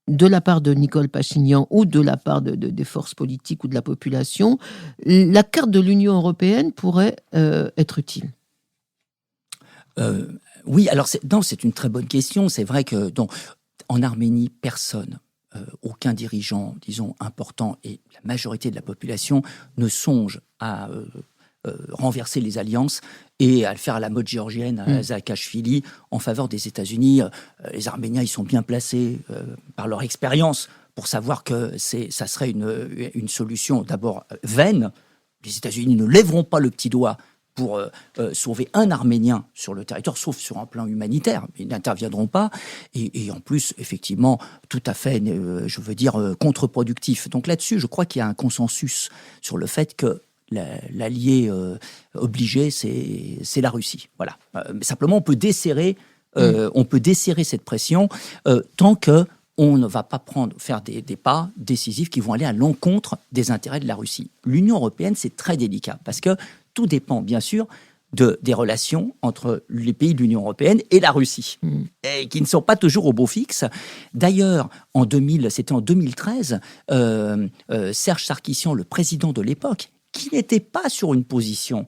de la part de Nicole Pachinian ou de la part des forces politiques ou de la population, la carte de l'Union européenne pourrait être utile? Oui, alors c'est une très bonne question. C'est vrai que en Arménie, personne, aucun dirigeant, disons, important, et la majorité de la population ne songe à renverser les alliances et à le faire à la mode géorgienne, à Saakashvili, en faveur des États-Unis. Les Arméniens, ils sont bien placés par leur expérience pour savoir que ça serait une solution d'abord vaine. Les États-Unis ne lèveront pas le petit doigt pour sauver un Arménien sur le territoire, sauf sur un plan humanitaire. Ils n'interviendront pas. Et en plus, effectivement, tout à fait, contre-productif. Donc là-dessus, je crois qu'il y a un consensus sur le fait que l'allié obligé, c'est la Russie. Voilà. Simplement, on peut desserrer cette pression tant que on ne va pas faire des pas décisifs qui vont aller à l'encontre des intérêts de la Russie. L'Union européenne, c'est très délicat parce que tout dépend, bien sûr, des relations entre les pays de l'Union européenne et la Russie, et qui ne sont pas toujours au beau fixe. D'ailleurs, c'était en 2013, Serge Sarkissian, le président de l'époque, qui n'était pas sur une position,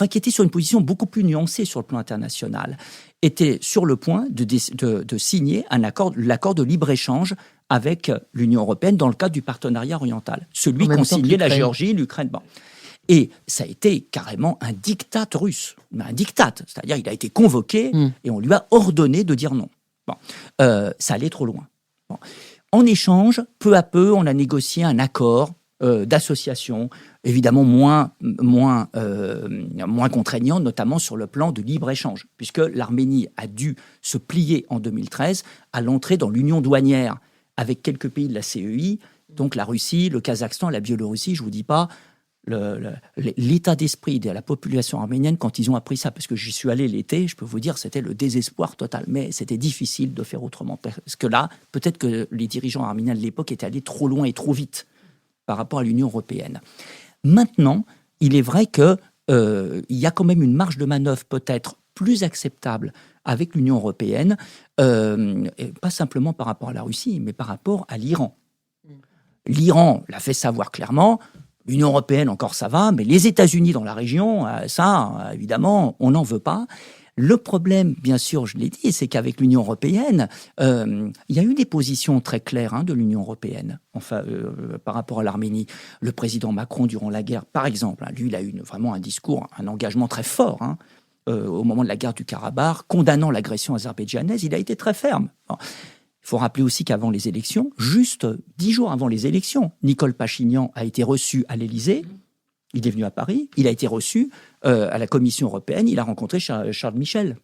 qui était sur une position beaucoup plus nuancée sur le plan international, était sur le point de signer l'accord de libre-échange avec l'Union européenne dans le cadre du partenariat oriental. Celui qu'ont signé la Géorgie, l'Ukraine. Bon. Et ça a été carrément un diktat russe. Un diktat, c'est-à-dire il a été convoqué et on lui a ordonné de dire non. Bon. Ça allait trop loin. Bon. En échange, peu à peu, on a négocié un accord d'association, évidemment moins contraignant, notamment sur le plan de libre-échange, puisque l'Arménie a dû se plier en 2013 à l'entrée dans l'union douanière avec quelques pays de la CEI, donc la Russie, le Kazakhstan, la Biélorussie. Je ne vous dis pas l'état d'esprit de la population arménienne quand ils ont appris ça, parce que j'y suis allé l'été, je peux vous dire, c'était le désespoir total, mais c'était difficile de faire autrement, parce que là, peut-être que les dirigeants arméniens de l'époque étaient allés trop loin et trop vite par rapport à l'Union européenne. Maintenant, il est vrai qu'il y a quand même une marge de manœuvre peut-être plus acceptable avec l'Union européenne, et pas simplement par rapport à la Russie, mais par rapport à l'Iran. L'Iran l'a fait savoir clairement, l'Union européenne encore ça va, mais les États-Unis dans la région, ça, évidemment, on n'en veut pas. Le problème, bien sûr, je l'ai dit, c'est qu'avec l'Union européenne, il y a eu des positions très claires de l'Union européenne par rapport à l'Arménie. Le président Macron, durant la guerre, par exemple, lui, il a eu vraiment un discours, un engagement très fort au moment de la guerre du Karabakh, condamnant l'agression azerbaïdjanaise. Il a été très ferme. Bon. Il faut rappeler aussi qu'avant les élections, juste 10 jours avant les élections, Nicole Pachinian a été reçu à l'Élysée. Il est venu à Paris, il a été reçu à la Commission européenne, il a rencontré Charles Michel,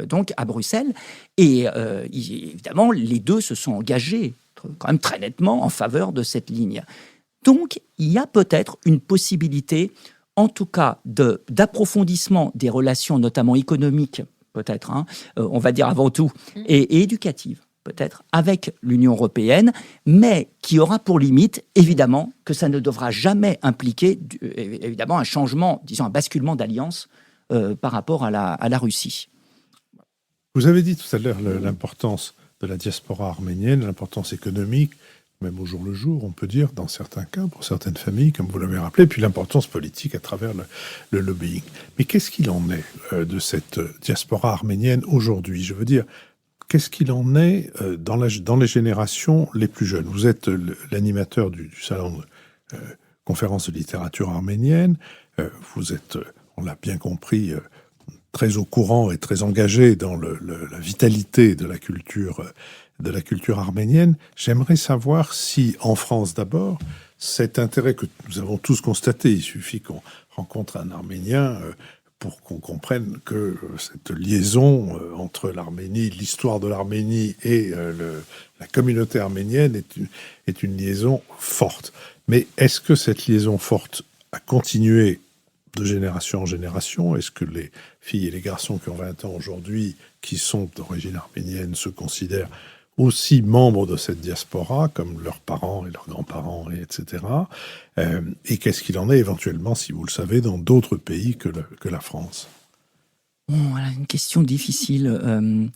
donc à Bruxelles. Et évidemment, les deux se sont engagés quand même très nettement en faveur de cette ligne. Donc, il y a peut-être une possibilité, en tout cas, d'approfondissement des relations, notamment économiques, peut-être, on va dire avant tout, et éducatives, peut-être, avec l'Union européenne, mais qui aura pour limite, évidemment, que ça ne devra jamais impliquer, évidemment, un changement, disons, un basculement d'alliance par rapport à la Russie. Vous avez dit tout à l'heure l'importance de la diaspora arménienne, l'importance économique, même au jour le jour, on peut dire, dans certains cas, pour certaines familles, comme vous l'avez rappelé, puis l'importance politique à travers le lobbying. Mais qu'est-ce qu'il en est de cette diaspora arménienne aujourd'hui ? Je veux dire, qu'est-ce qu'il en est dans les générations les plus jeunes ? Vous êtes l'animateur du salon de conférence de littérature arménienne. Vous êtes, on l'a bien compris, très au courant et très engagé dans la vitalité de la culture arménienne. J'aimerais savoir si, en France d'abord, cet intérêt que nous avons tous constaté, il suffit qu'on rencontre un Arménien pour qu'on comprenne que cette liaison entre l'Arménie, l'histoire de l'Arménie et la communauté arménienne est une liaison forte. Mais est-ce que cette liaison forte a continué de génération en génération ? Est-ce que les filles et les garçons qui ont 20 ans aujourd'hui, qui sont d'origine arménienne, se considèrent aussi membres de cette diaspora, comme leurs parents et leurs grands-parents, etc. Et qu'est-ce qu'il en est éventuellement, si vous le savez, dans d'autres pays que la France ? Bon, voilà, une question difficile,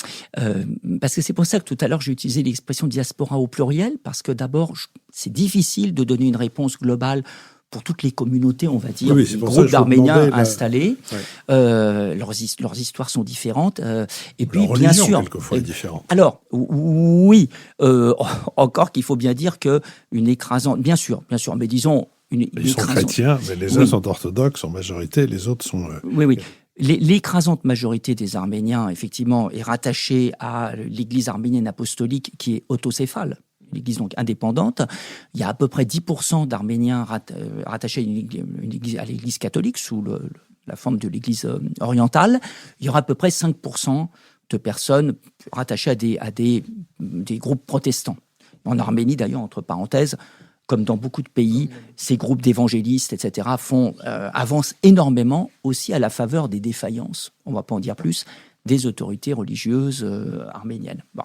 parce que c'est pour ça que tout à l'heure j'ai utilisé l'expression diaspora au pluriel, parce que d'abord, c'est difficile de donner une réponse globale pour toutes les communautés, on va dire, Oui, c'est les pour ça groupes que je vous d'Arméniens demandais installés. Ouais. Leurs histoires sont différentes. Et puis, La religion, bien sûr, quelquefois, est différente. alors, oui, encore qu'il faut bien dire qu'une écrasante, bien sûr, mais disons, une Ils sont écrasante, chrétiens, mais les uns Oui. sont orthodoxes en majorité, les autres sont... oui. L'écrasante majorité des Arméniens, effectivement, est rattachée à l'Église arménienne apostolique qui est autocéphale, l'Église donc indépendante. Il y a à peu près 10% d'Arméniens rattachés à l'Église catholique sous la forme de l'Église orientale. Il y aura à peu près 5% de personnes rattachées à des groupes protestants. En Arménie, d'ailleurs, entre parenthèses, comme dans beaucoup de pays, ces groupes d'évangélistes, etc., avancent énormément aussi à la faveur des défaillances, on ne va pas en dire plus, des autorités religieuses arméniennes. Bon.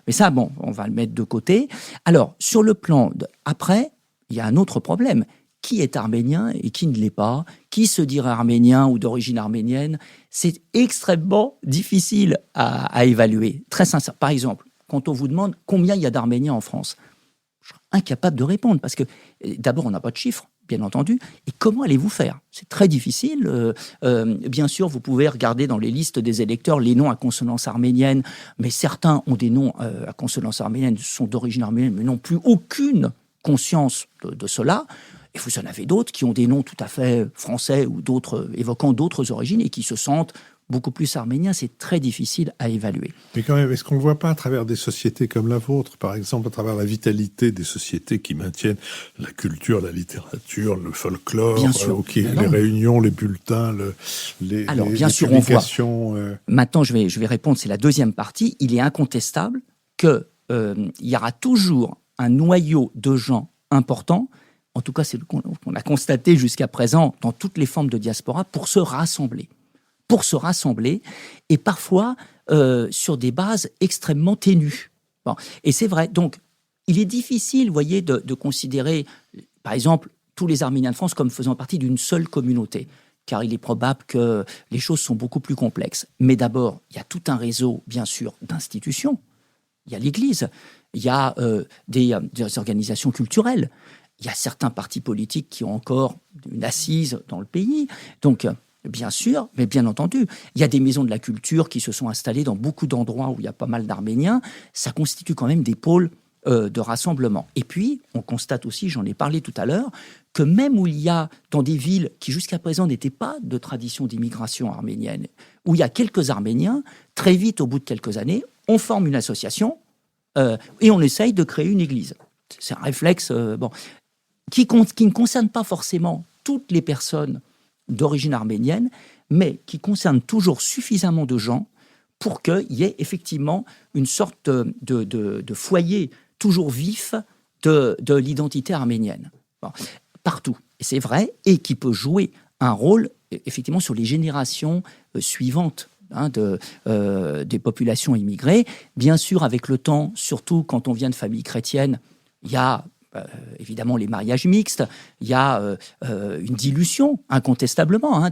Mais ça, on va le mettre de côté. Alors, sur le plan après, il y a un autre problème. Qui est arménien et qui ne l'est pas? Qui se dirait arménien ou d'origine arménienne? C'est extrêmement difficile à évaluer. Très sincère. Par exemple, quand on vous demande combien il y a d'Arméniens en France, je suis incapable de répondre parce que d'abord, on n'a pas de chiffres, bien entendu. Et comment allez-vous faire? C'est très difficile. Bien sûr, vous pouvez regarder dans les listes des électeurs les noms à consonance arménienne, mais certains ont des noms à consonance arménienne, sont d'origine arménienne, mais n'ont plus aucune conscience de cela. Et vous en avez d'autres qui ont des noms tout à fait français ou d'autres évoquant d'autres origines et qui se sentent beaucoup plus arméniens. C'est très difficile à évaluer. Mais quand même, est-ce qu'on ne le voit pas à travers des sociétés comme la vôtre, par exemple, à travers la vitalité des sociétés qui maintiennent la culture, la littérature, le folklore, Bien sûr. Les réunions, les bulletins, les publications. Maintenant, je vais répondre, c'est la deuxième partie. Il est incontestable qu'il y aura toujours un noyau de gens importants. En tout cas, c'est ce qu'on a constaté jusqu'à présent dans toutes les formes de diaspora, pour se rassembler, et parfois sur des bases extrêmement ténues. Bon. Et c'est vrai, donc il est difficile, vous voyez, de considérer, par exemple, tous les Arméniens de France comme faisant partie d'une seule communauté, car il est probable que les choses sont beaucoup plus complexes. Mais d'abord, il y a tout un réseau, bien sûr, d'institutions. Il y a l'Église, il y a des organisations culturelles, il y a certains partis politiques qui ont encore une assise dans le pays. Donc, bien sûr, mais bien entendu, il y a des maisons de la culture qui se sont installées dans beaucoup d'endroits où il y a pas mal d'Arméniens. Ça constitue quand même des pôles de rassemblement. Et puis, on constate aussi, j'en ai parlé tout à l'heure, que même où il y a, dans des villes qui jusqu'à présent n'étaient pas de tradition d'immigration arménienne, où il y a quelques Arméniens, très vite, au bout de quelques années, on forme une association et on essaye de créer une église. C'est un réflexe qui ne concerne pas forcément toutes les personnes d'origine arménienne, mais qui concerne toujours suffisamment de gens pour qu'il y ait effectivement une sorte de foyer toujours vif de l'identité arménienne. Bon, partout, et c'est vrai, et qui peut jouer un rôle effectivement sur les générations suivantes des populations immigrées. Bien sûr, avec le temps, surtout quand on vient de familles chrétiennes, il y a évidemment les mariages mixtes, il y a une dilution incontestablement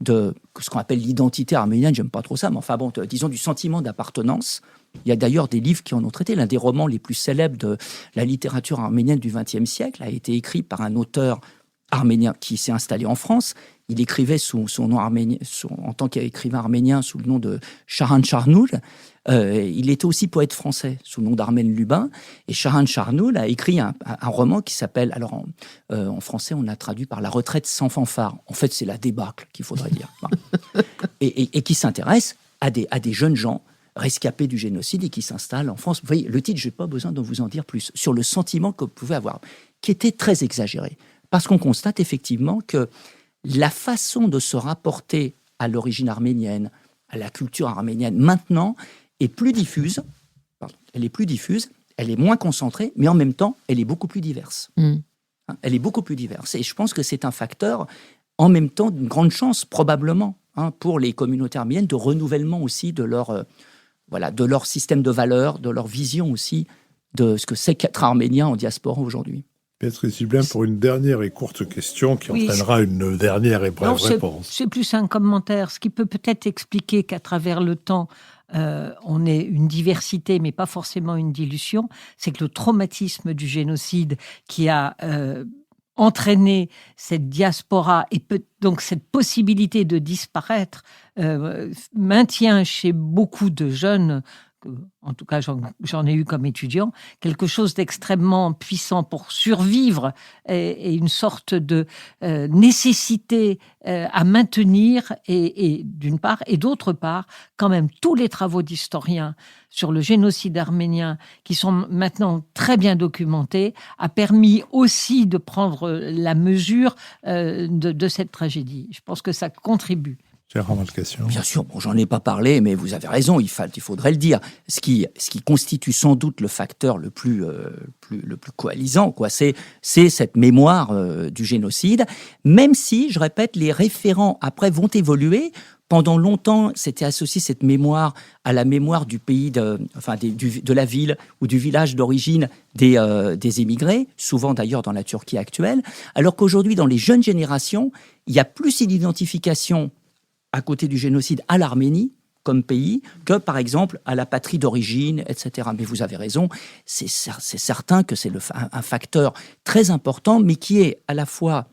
de ce qu'on appelle l'identité arménienne, j'aime pas trop ça, mais enfin bon, disons du sentiment d'appartenance. Il y a d'ailleurs des livres qui en ont traité. L'un des romans les plus célèbres de la littérature arménienne du XXe siècle a été écrit par un auteur arménien qui s'est installé en France. Il écrivait sous son nom arménien, en tant qu'écrivain arménien, sous le nom de Shahan Charnoul. Il était aussi poète français sous le nom d'Armène Lubin. Et Shahan Charnoul a écrit un roman qui s'appelle, alors en français on l'a traduit par La retraite sans fanfare. En fait, c'est la débâcle qu'il faudrait dire. et qui s'intéresse à des jeunes gens rescapés du génocide et qui s'installent en France. Vous voyez, le titre, je n'ai pas besoin de vous en dire plus, sur le sentiment que vous pouvez avoir, qui était très exagéré. Parce qu'on constate effectivement que la façon de se rapporter à l'origine arménienne, à la culture arménienne, maintenant, est plus diffuse. Elle est plus diffuse, elle est moins concentrée, mais en même temps, elle est beaucoup plus diverse. Elle est beaucoup plus diverse. Et je pense que c'est un facteur, en même temps, d'une grande chance, probablement, pour les communautés arméniennes, de renouvellement aussi de leur système de valeurs, de leur vision aussi de ce que c'est qu'être arménien en diaspora aujourd'hui. Béatrice Dublin, pour une dernière et courte question qui entraînera une dernière et brève réponse. C'est plus un commentaire, ce qui peut peut-être expliquer qu'à travers le temps, on ait une diversité, mais pas forcément une dilution. C'est que le traumatisme du génocide qui a entraîner cette diaspora et donc cette possibilité de disparaître maintient chez beaucoup de jeunes, en tout cas j'en ai eu comme étudiant, quelque chose d'extrêmement puissant pour survivre et une sorte de nécessité à maintenir et d'une part, et d'autre part, quand même tous les travaux d'historiens sur le génocide arménien qui sont maintenant très bien documentés a permis aussi de prendre la mesure de cette tragédie. Je pense que ça contribue. Gérard Malkasian. Bien sûr, bon, j'en ai pas parlé, mais vous avez raison, il faudrait le dire. Ce qui constitue sans doute le facteur le plus coalisant, quoi, c'est cette mémoire du génocide, même si, je répète, les référents après vont évoluer. Pendant longtemps, c'était associé cette mémoire à la mémoire du pays, de la ville ou du village d'origine des émigrés, souvent d'ailleurs dans la Turquie actuelle, alors qu'aujourd'hui, dans les jeunes générations, il y a plus une identification à côté du génocide à l'Arménie comme pays que, par exemple, à la patrie d'origine, etc. Mais vous avez raison, c'est certain que c'est un facteur très important, mais qui est à la fois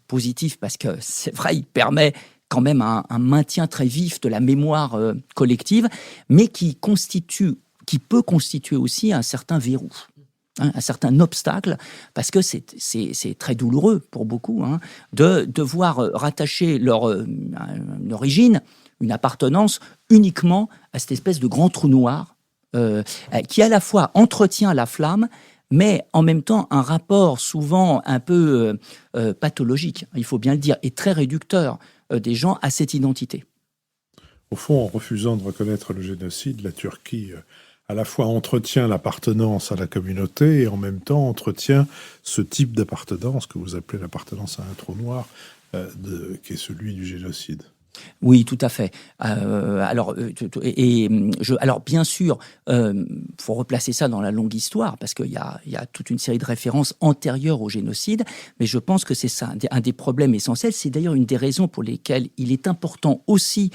positif, parce que c'est vrai, il permet quand même un maintien très vif de la mémoire collective, mais qui peut constituer aussi un certain verrou. Un certain obstacle, parce que c'est très douloureux pour beaucoup de devoir rattacher leur une origine, une appartenance uniquement à cette espèce de grand trou noir qui à la fois entretient la flamme, mais en même temps un rapport souvent un peu pathologique, il faut bien le dire, et très réducteur des gens à cette identité. Au fond, en refusant de reconnaître le génocide, la Turquie à la fois entretient l'appartenance à la communauté et en même temps entretient ce type d'appartenance que vous appelez l'appartenance à un trou noir, qui est celui du génocide. Oui, tout à fait. Alors bien sûr, faut replacer ça dans la longue histoire, parce qu'il y a toute une série de références antérieures au génocide, mais je pense que c'est ça, un des problèmes essentiels. C'est d'ailleurs une des raisons pour lesquelles il est important aussi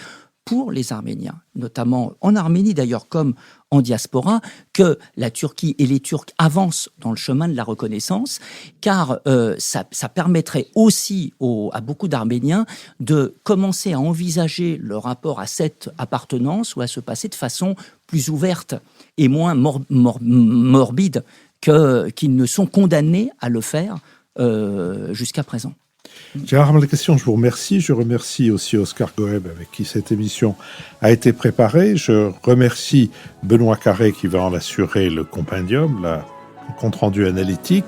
pour les Arméniens, notamment en Arménie d'ailleurs comme en diaspora, que la Turquie et les Turcs avancent dans le chemin de la reconnaissance, car ça permettrait aussi à beaucoup d'Arméniens de commencer à envisager le rapport à cette appartenance ou à ce passé de façon plus ouverte et moins morbide qu'ils ne sont condamnés à le faire jusqu'à présent. Gérard Malkasian, je vous remercie. Je remercie aussi Oscar Goeb avec qui cette émission a été préparée. Je remercie Benoît Carré qui va en assurer le compendium, le compte-rendu analytique.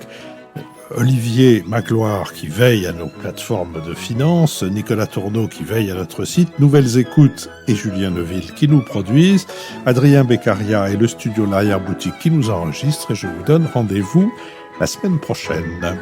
Olivier Magloire qui veille à nos plateformes de finances, Nicolas Tourneau qui veille à notre site, Nouvelles Écoutes et Julien Neuville qui nous produisent, Adrien Beccaria et le studio L'Arrière-Boutique qui nous enregistrent. Et je vous donne rendez-vous la semaine prochaine.